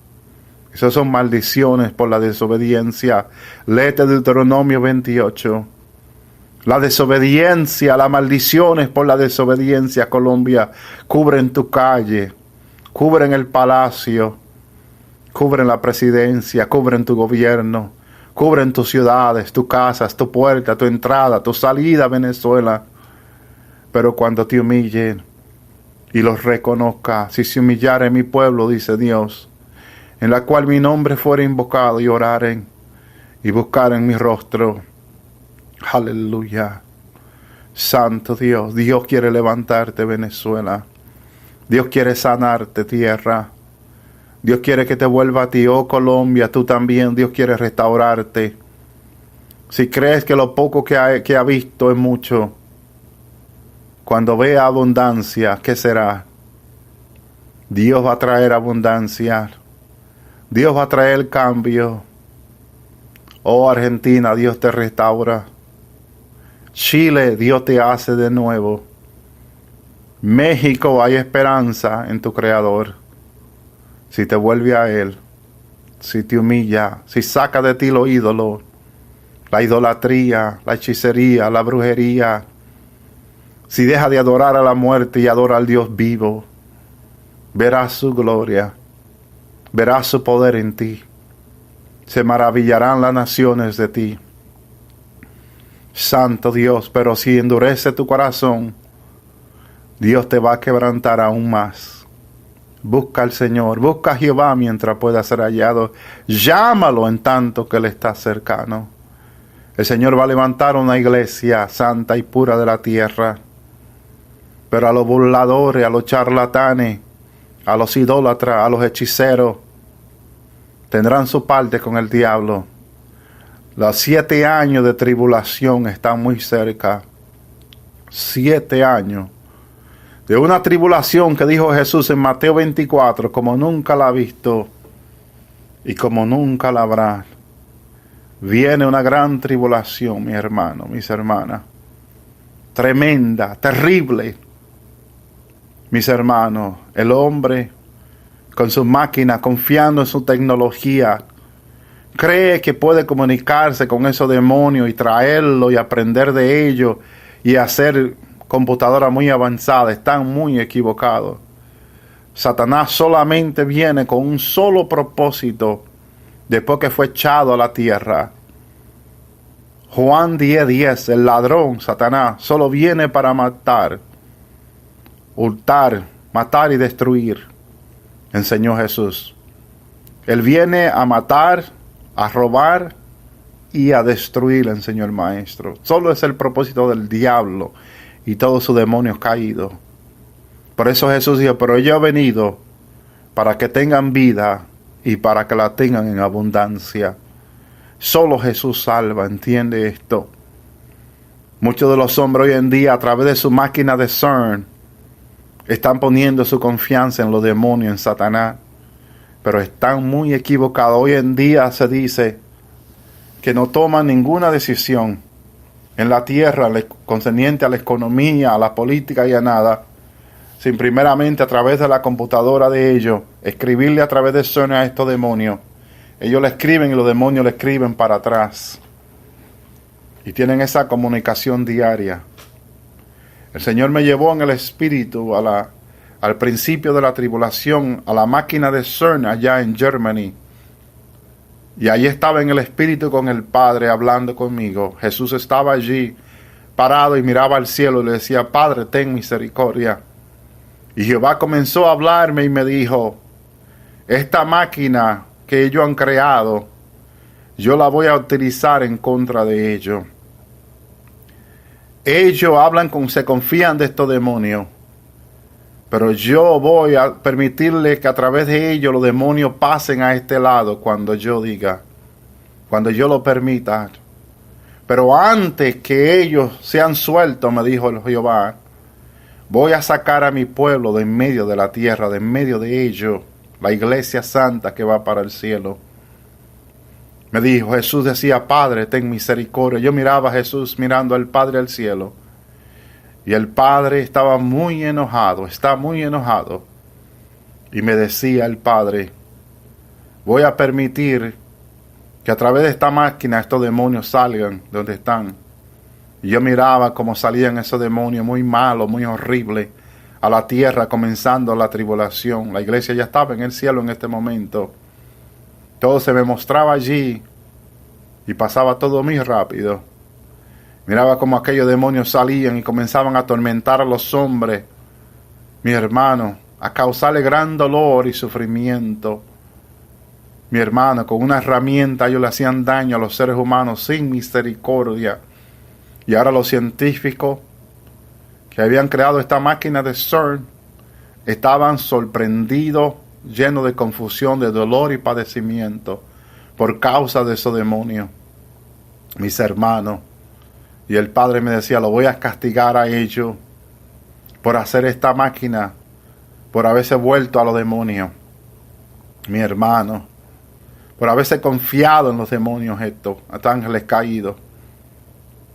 S1: Esas son maldiciones por la desobediencia. Léete Deuteronomio 28. La desobediencia, las maldiciones por la desobediencia, Colombia, cubren tu calle, cubren el palacio, cubren la presidencia, cubren tu gobierno, cubren tus ciudades, tus casas, tu puerta, tu entrada, tu salida a Venezuela. Pero cuando te humillen y los reconozca, si se humillare mi pueblo, dice Dios, en la cual mi nombre fuera invocado, y oraren y buscaren mi rostro. Aleluya. Santo Dios, Dios quiere levantarte, Venezuela. Dios quiere sanarte, tierra. Dios quiere que te vuelva a ti, oh Colombia, tú también. Dios quiere restaurarte. Si crees que lo poco que ha visto es mucho, cuando vea abundancia, ¿qué será? Dios va a traer abundancia. Dios va a traer cambio. Oh Argentina, Dios te restaura. Chile, Dios te hace de nuevo. México, hay esperanza en tu Creador. Si te vuelve a Él, si te humilla, si saca de ti los ídolos, la idolatría, la hechicería, la brujería, si deja de adorar a la muerte y adora al Dios vivo, verás su gloria, verás su poder en ti. Se maravillarán las naciones de ti. Santo Dios, pero si endurece tu corazón, Dios te va a quebrantar aún más. Busca al Señor, busca a Jehová mientras pueda ser hallado. Llámalo en tanto que Él está cercano. El Señor va a levantar una iglesia santa y pura de la tierra. Pero a los burladores, a los charlatanes, a los idólatras, a los hechiceros, tendrán su parte con el diablo. Los 7 años de tribulación están muy cerca. 7 años. De una tribulación que dijo Jesús en Mateo 24, como nunca la ha visto y como nunca la habrá. Viene una gran tribulación, mi hermano, mis hermanas. Tremenda, terrible. Mis hermanos, el hombre con sus máquinas, confiando en su tecnología, cree que puede comunicarse con esos demonios y traerlo y aprender de ellos y hacer computadoras muy avanzadas. Están muy equivocados. Satanás solamente viene con un solo propósito después que fue echado a la tierra. Juan 10:10, el ladrón, Satanás, solo viene para matar, hurtar, matar y destruir, enseñó Jesús. Él viene a matar, a robar y a destruir, enseñó el Maestro. Solo es el propósito del diablo y todos sus demonios caídos. Por eso Jesús dijo, pero yo he venido para que tengan vida y para que la tengan en abundancia. Solo Jesús salva, entiende esto. Muchos de los hombres hoy en día, a través de su máquina de CERN, están poniendo su confianza en los demonios, en Satanás, pero están muy equivocados. Hoy en día se dice que no toman ninguna decisión en la tierra concerniente a la economía, a la política y a nada, sin primeramente a través de la computadora de ellos, escribirle a través de CERN a estos demonios. Ellos le escriben y los demonios le escriben para atrás. Y tienen esa comunicación diaria. El Señor me llevó en el espíritu al principio de la tribulación, a la máquina de CERN allá en Germany. Y allí estaba en el espíritu con el Padre hablando conmigo. Jesús estaba allí parado y miraba al cielo y le decía, Padre, ten misericordia. Y Jehová comenzó a hablarme y me dijo, esta máquina que ellos han creado, yo la voy a utilizar en contra de ellos. Ellos se confían de estos demonios, pero yo voy a permitirle que a través de ellos los demonios pasen a este lado cuando yo diga, cuando yo lo permita. Pero antes que ellos sean sueltos, me dijo el Jehová, voy a sacar a mi pueblo de en medio de la tierra, de en medio de ellos, la iglesia santa que va para el cielo. Me dijo, Jesús decía, Padre, ten misericordia. Yo miraba a Jesús mirando al Padre al cielo. Y el Padre estaba muy enojado, está muy enojado. Y me decía el Padre, voy a permitir que a través de esta máquina estos demonios salgan de donde están Y yo miraba cómo salían esos demonios muy malos, muy horribles, a la tierra, comenzando la tribulación. La iglesia ya estaba en el cielo en este momento. Todo se me mostraba allí y pasaba todo muy rápido. Miraba cómo aquellos demonios salían y comenzaban a atormentar a los hombres, mi hermano, a causarle gran dolor y sufrimiento. Mi hermano, con una herramienta ellos le hacían daño a los seres humanos sin misericordia. Y ahora los científicos que habían creado esta máquina de CERN estaban sorprendidos, llenos de confusión, de dolor y padecimiento por causa de esos demonios. Mis hermanos, y el Padre me decía, lo voy a castigar a ellos por hacer esta máquina, por haberse vuelto a los demonios. Mi hermano, por haberse confiado en los demonios estos, a ángeles caídos.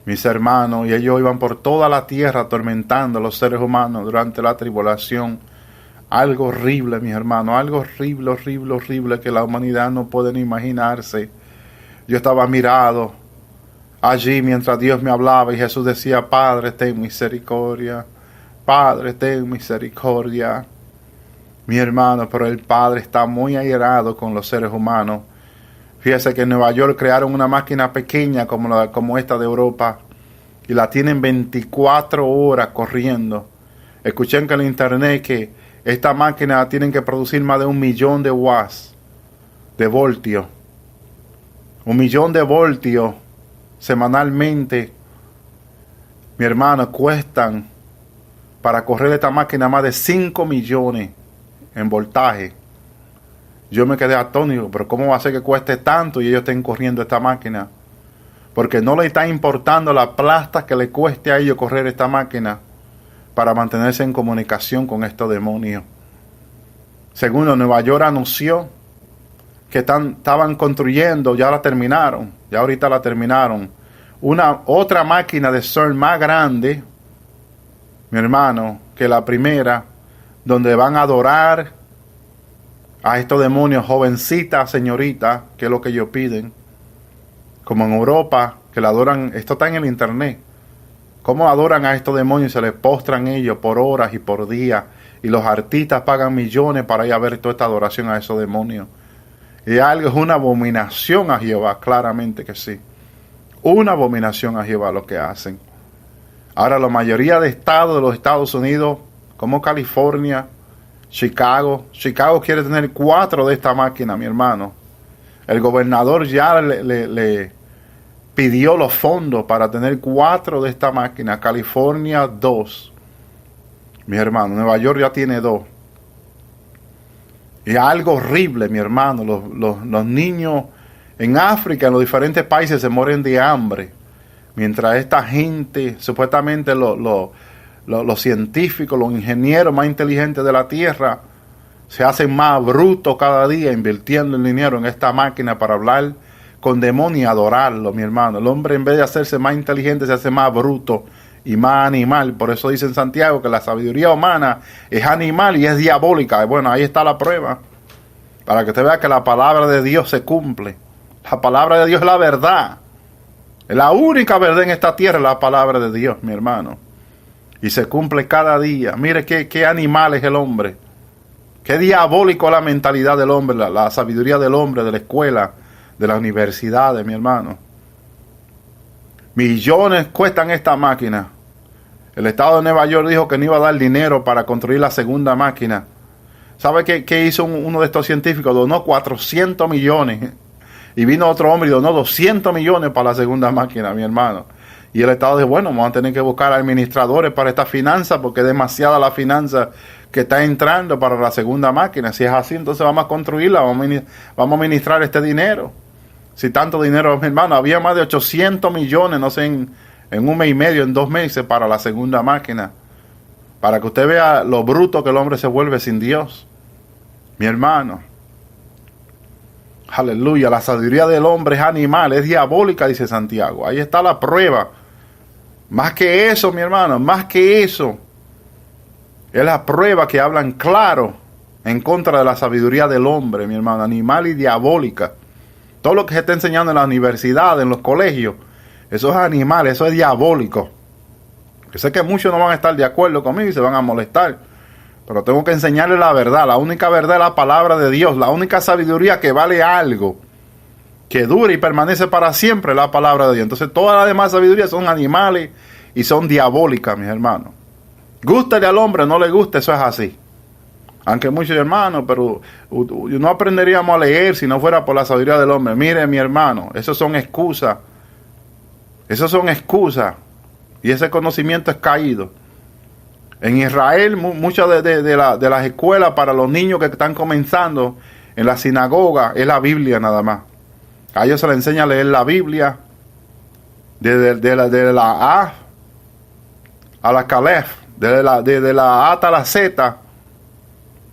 S1: Mis hermanos, y ellos iban por toda la tierra atormentando a los seres humanos durante la tribulación. Algo horrible, mis hermanos, algo horrible, horrible, horrible que la humanidad no puede ni imaginarse. Yo estaba mirado allí mientras Dios me hablaba y Jesús decía, Padre, ten misericordia, Padre, ten misericordia. Mi hermano, pero el Padre está muy airado con los seres humanos. Fíjese que en Nueva York crearon una máquina pequeña como esta de Europa y la tienen 24 horas corriendo. Escuché en el internet que esta máquina tienen que producir más de 1 millón de watts, de voltios. 1 millón de voltios semanalmente, mi hermano, cuestan para correr esta máquina más de 5 millones en voltaje. Yo me quedé atónito, pero ¿cómo va a ser que cueste tanto y ellos estén corriendo esta máquina? Porque no le está importando la plata que le cueste a ellos correr esta máquina para mantenerse en comunicación con estos demonios. Segundo, Nueva York anunció que estaban construyendo, ya ahorita la terminaron, otra máquina de CERN más grande, mi hermano, que la primera, donde van a adorar a estos demonios, jovencitas, señoritas, que es lo que ellos piden. Como en Europa, que la adoran, esto está en el internet. Cómo adoran a estos demonios y se les postran ellos por horas y por días. Y los artistas pagan millones para ir a ver toda esta adoración a esos demonios. Y algo es una abominación a Jehová, claramente que sí. Una abominación a Jehová lo que hacen. Ahora la mayoría de estados de los Estados Unidos, como California, Chicago quiere tener 4 de esta máquina, mi hermano. El gobernador ya le pidió los fondos para tener 4 de esta máquina. California 2. Mi hermano, Nueva York ya tiene 2. Y algo horrible, mi hermano. Los niños en África, en los diferentes países, se mueren de hambre. Mientras esta gente, supuestamente los científicos, los ingenieros más inteligentes de la tierra se hacen más brutos cada día invirtiendo el dinero en esta máquina para hablar con demonios y adorarlo, mi hermano. El hombre, en vez de hacerse más inteligente, se hace más bruto y más animal. Por eso dice en Santiago que la sabiduría humana es animal y es diabólica. Bueno, ahí está la prueba, para que usted vea que la palabra de Dios se cumple. La palabra de Dios es la verdad. Es la única verdad en esta tierra, la palabra de Dios, mi hermano. Y se cumple cada día. Mire qué animal es el hombre. Qué diabólico es la mentalidad del hombre, la sabiduría del hombre, de la escuela, de las universidades, mi hermano. Millones cuestan esta máquina. El estado de Nueva York dijo que no iba a dar dinero para construir la segunda máquina. ¿Sabe qué hizo uno de estos científicos? Donó 400 millones. Y vino otro hombre y donó 200 millones para la segunda máquina, mi hermano. Y el Estado dice, bueno, vamos a tener que buscar administradores para esta finanza porque es demasiada la finanza que está entrando para la segunda máquina. Si es así, entonces vamos a construirla, vamos a administrar este dinero. Si tanto dinero, mi hermano, había más de 800 millones, no sé, en 1 mes y medio, en 2 meses para la segunda máquina. Para que usted vea lo bruto que el hombre se vuelve sin Dios. Mi hermano. Aleluya, la sabiduría del hombre es animal, es diabólica, dice Santiago. Ahí está la prueba. Más que eso, mi hermano, más que eso. Es la prueba que hablan claro en contra de la sabiduría del hombre, mi hermano, animal y diabólica. Todo lo que se está enseñando en la universidad, en los colegios, Eso es animal, eso es diabólico. Yo sé que muchos no van a estar de acuerdo conmigo y se van a molestar, pero tengo que enseñarles la verdad. La única verdad es la palabra de Dios. La única sabiduría que vale algo, que dura y permanece para siempre, es la palabra de Dios. Entonces todas las demás sabidurías son animales y son diabólicas, mis hermanos. Gústele al hombre, no le guste, eso es así. Aunque muchos hermanos, pero no aprenderíamos a leer si no fuera por la sabiduría del hombre. Mire, mi hermano, eso son excusas. Eso son excusas. Y ese conocimiento es caído. En Israel, muchas de las escuelas para los niños que están comenzando en la sinagoga es la Biblia nada más. A ellos se les enseña a leer la Biblia de la A a la Calef, de la A hasta la Z.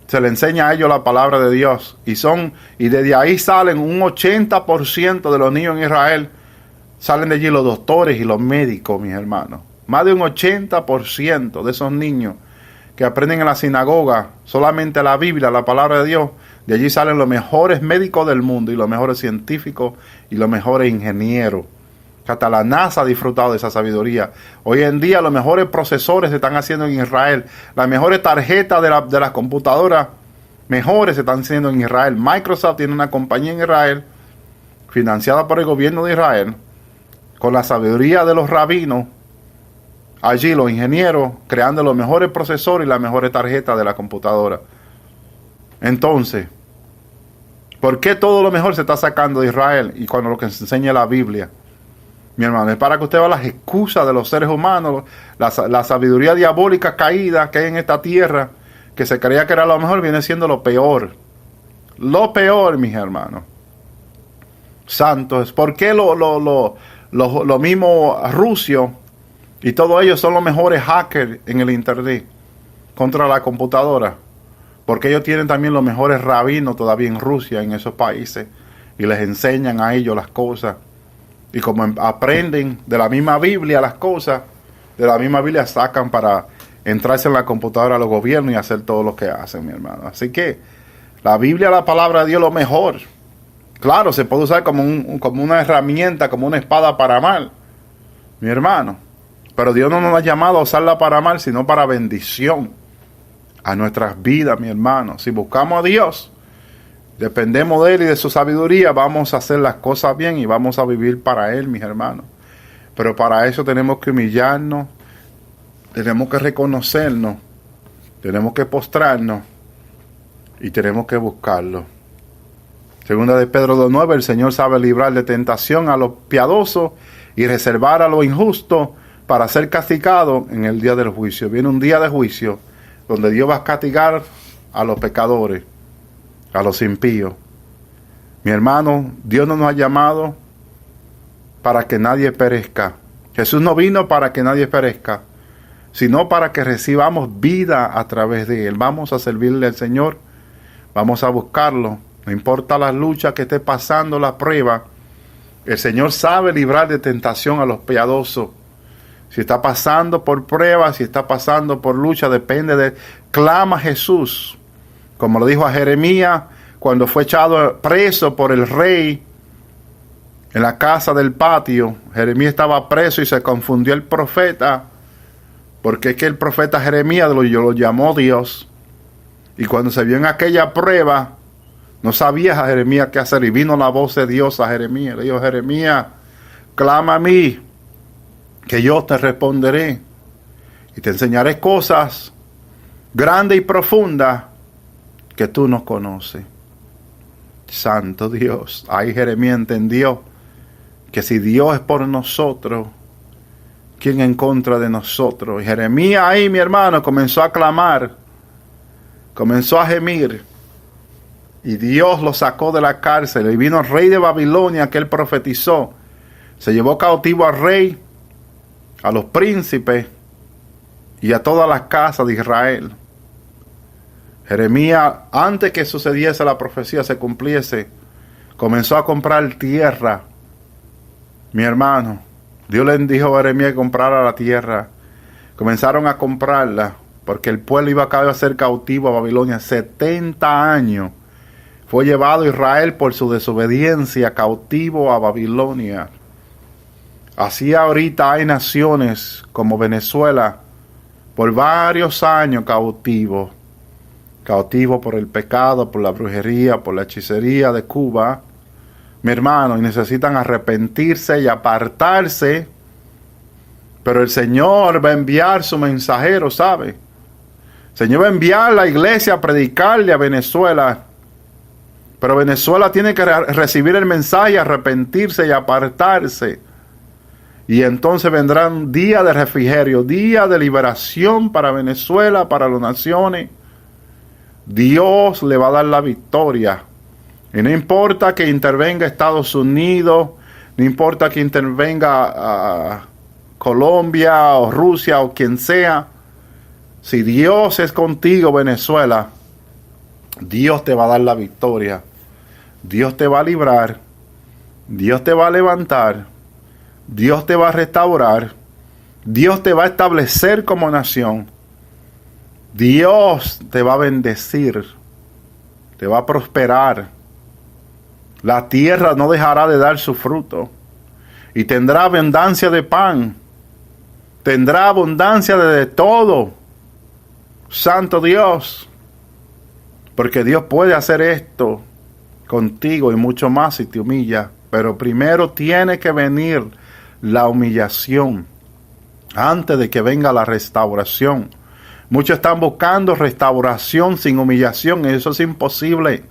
S1: Se le enseña a ellos la palabra de Dios. Y desde ahí salen un 80% de los niños en Israel. Salen de allí los doctores y los médicos, mis hermanos. Más de un 80% de esos niños que aprenden en la sinagoga solamente la Biblia, la palabra de Dios. De allí salen los mejores médicos del mundo y los mejores científicos y los mejores ingenieros. Hasta la NASA ha disfrutado de esa sabiduría. Hoy en día los mejores procesores se están haciendo en Israel. Las mejores tarjetas de las computadoras mejores se están haciendo en Israel. Microsoft tiene una compañía en Israel financiada por el gobierno de Israel, con la sabiduría de los rabinos. Allí los ingenieros creando los mejores procesores y las mejores tarjetas de la computadora. Entonces, ¿por qué todo lo mejor se está sacando de Israel? Y cuando lo que se enseña es la Biblia, mi hermano, es para que usted vea las excusas de los seres humanos, la sabiduría diabólica caída que hay en esta tierra, que se creía que era lo mejor, viene siendo lo peor. Lo peor, mis hermanos. Santos, ¿por qué lo mismo Rusio y todos ellos son los mejores hackers en el internet contra la computadora? Porque ellos tienen también los mejores rabinos todavía en Rusia, en esos países, y les enseñan a ellos las cosas. Y como aprenden de la misma Biblia las cosas, de la misma Biblia sacan para entrarse en la computadora a los gobiernos y hacer todo lo que hacen, mi hermano. Así que la Biblia, la palabra de Dios, lo mejor. Claro, se puede usar como una herramienta, como una espada para mal, mi hermano. Pero Dios no nos ha llamado a usarla para mal, sino para bendición a nuestras vidas, mi hermano. Si buscamos a Dios, dependemos de Él y de su sabiduría, vamos a hacer las cosas bien y vamos a vivir para Él, mis hermanos. Pero para eso tenemos que humillarnos, tenemos que reconocernos, tenemos que postrarnos y tenemos que buscarlo. Segunda de Pedro 2:9, el Señor sabe librar de tentación a los piadosos y reservar a los injustos para ser castigado en el día del juicio. Viene un día de juicio donde Dios va a castigar a los pecadores, a los impíos. Mi hermano, Dios no nos ha llamado para que nadie perezca. Jesús no vino para que nadie perezca, sino para que recibamos vida a través de Él. Vamos a servirle al Señor, vamos a buscarlo. No importa las luchas que esté pasando, la prueba, el Señor sabe librar de tentación a los piadosos. Si está pasando por pruebas, si está pasando por lucha, depende de... Clama a Jesús, como lo dijo a Jeremías cuando fue echado preso por el rey en la casa del patio. Jeremías estaba preso y se confundió el profeta, porque es que el profeta Jeremías lo llamó Dios. Y cuando se vio en aquella prueba, no sabía a Jeremías qué hacer, y vino la voz de Dios a Jeremías. Le dijo: Jeremías, clama a mí, que yo te responderé, y te enseñaré cosas grandes y profundas que tú no conoces. Santo Dios. Ahí Jeremías entendió que si Dios es por nosotros, ¿quién en contra de nosotros? Y Jeremías ahí, mi hermano, comenzó a clamar, comenzó a gemir, y Dios lo sacó de la cárcel. Y vino el rey de Babilonia que él profetizó. Se llevó cautivo al rey, a los príncipes y a todas las casas de Israel. Jeremías, antes que sucediese la profecía, se cumpliese, comenzó a comprar tierra. Mi hermano, Dios le dijo a Jeremías que comprara la tierra. Comenzaron a comprarla porque el pueblo iba a ser cautivo a Babilonia. 70 años fue llevado Israel por su desobediencia cautivo a Babilonia. Así ahorita hay naciones como Venezuela por varios años cautivos por el pecado, por la brujería, por la hechicería de Cuba, mi hermano, y necesitan arrepentirse y apartarse, pero el Señor va a enviar su mensajero, ¿sabe? El Señor va a enviar a la iglesia a predicarle a Venezuela, pero Venezuela tiene que recibir el mensaje, arrepentirse y apartarse. Y entonces vendrán días de refrigerio, días de liberación para Venezuela, para las naciones. Dios le va a dar la victoria. Y no importa que intervenga Estados Unidos, no importa que intervenga Colombia o Rusia o quien sea. Si Dios es contigo, Venezuela, Dios te va a dar la victoria. Dios te va a librar. Dios te va a levantar. Dios te va a restaurar. Dios te va a establecer como nación. Dios te va a bendecir. Te va a prosperar. La tierra no dejará de dar su fruto. Y tendrá abundancia de pan. Tendrá abundancia de todo. Santo Dios. Porque Dios puede hacer esto contigo y mucho más si te humilla. Pero primero tiene que venir la humillación antes de que venga la restauración. Muchos están buscando restauración sin humillación. Eso es imposible.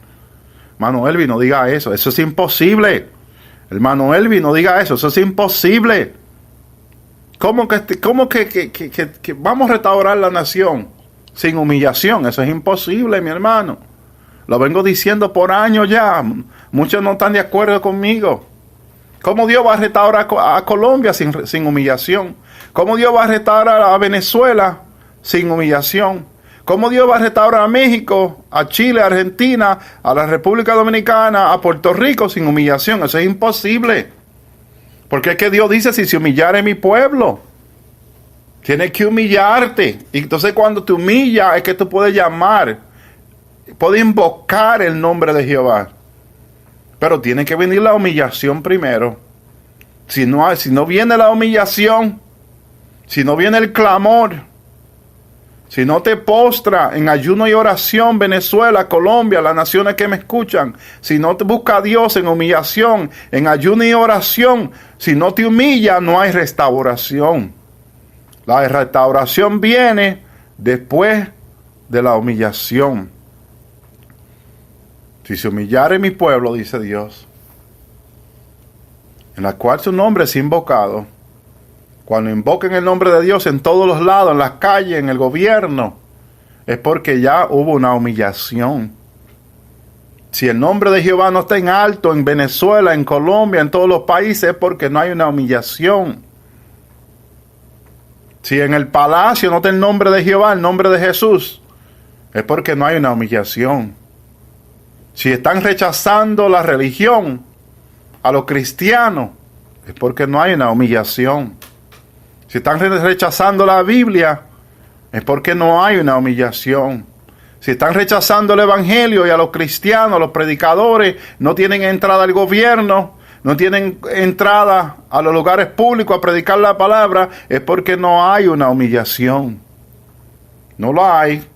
S1: Hermano Elvi, no diga eso. Eso es imposible. Hermano Elvi, no diga eso. Eso es imposible. ¿Cómo que vamos a restaurar la nación sin humillación? Eso es imposible, mi hermano. Lo vengo diciendo por años ya. Muchos no están de acuerdo conmigo. ¿Cómo Dios va a restaurar a Colombia sin humillación? ¿Cómo Dios va a restaurar a Venezuela sin humillación? ¿Cómo Dios va a restaurar a México, a Chile, a Argentina, a la República Dominicana, a Puerto Rico sin humillación? Eso es imposible. Porque es que Dios dice, si se humillare mi pueblo, tienes que humillarte. Y entonces cuando te humillas es que tú puedes llamar, puedes invocar el nombre de Jehová. Pero tiene que venir la humillación primero. Si no viene la humillación, si no viene el clamor, si no te postra en ayuno y oración, Venezuela, Colombia, las naciones que me escuchan, si no te busca a Dios en humillación, en ayuno y oración, si no te humilla, no hay restauración. La restauración viene después de la humillación. Si se humillare mi pueblo, dice Dios, en la cual su nombre es invocado. Cuando invoquen el nombre de Dios en todos los lados, en las calles, en el gobierno, es porque ya hubo una humillación. Si el nombre de Jehová no está en alto en Venezuela, en Colombia, en todos los países, es porque no hay una humillación. Si en el palacio no está el nombre de Jehová, el nombre de Jesús, es porque no hay una humillación. Si están rechazando la religión a los cristianos, es porque no hay una humillación. Si están rechazando la Biblia, es porque no hay una humillación. Si están rechazando el Evangelio y a los cristianos, a los predicadores, no tienen entrada al gobierno, no tienen entrada a los lugares públicos a predicar la palabra, es porque no hay una humillación. No lo hay.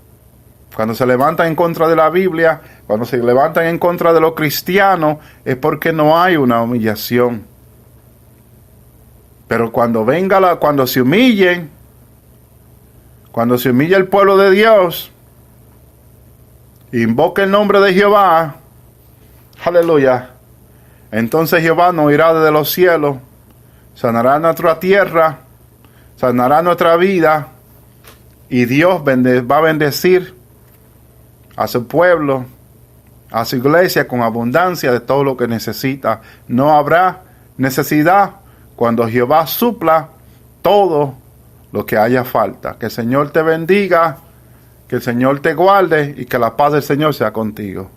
S1: Cuando se levantan en contra de la Biblia, cuando se levantan en contra de los cristianos, es porque no hay una humillación. Pero cuando se humillen, cuando se humilla el pueblo de Dios, invoque el nombre de Jehová, aleluya, entonces Jehová nos irá desde los cielos, sanará nuestra tierra, sanará nuestra vida, y Dios va a bendecir a su pueblo, a su iglesia con abundancia de todo lo que necesita. No habrá necesidad cuando Jehová supla todo lo que haya falta. Que el Señor te bendiga, que el Señor te guarde y que la paz del Señor sea contigo.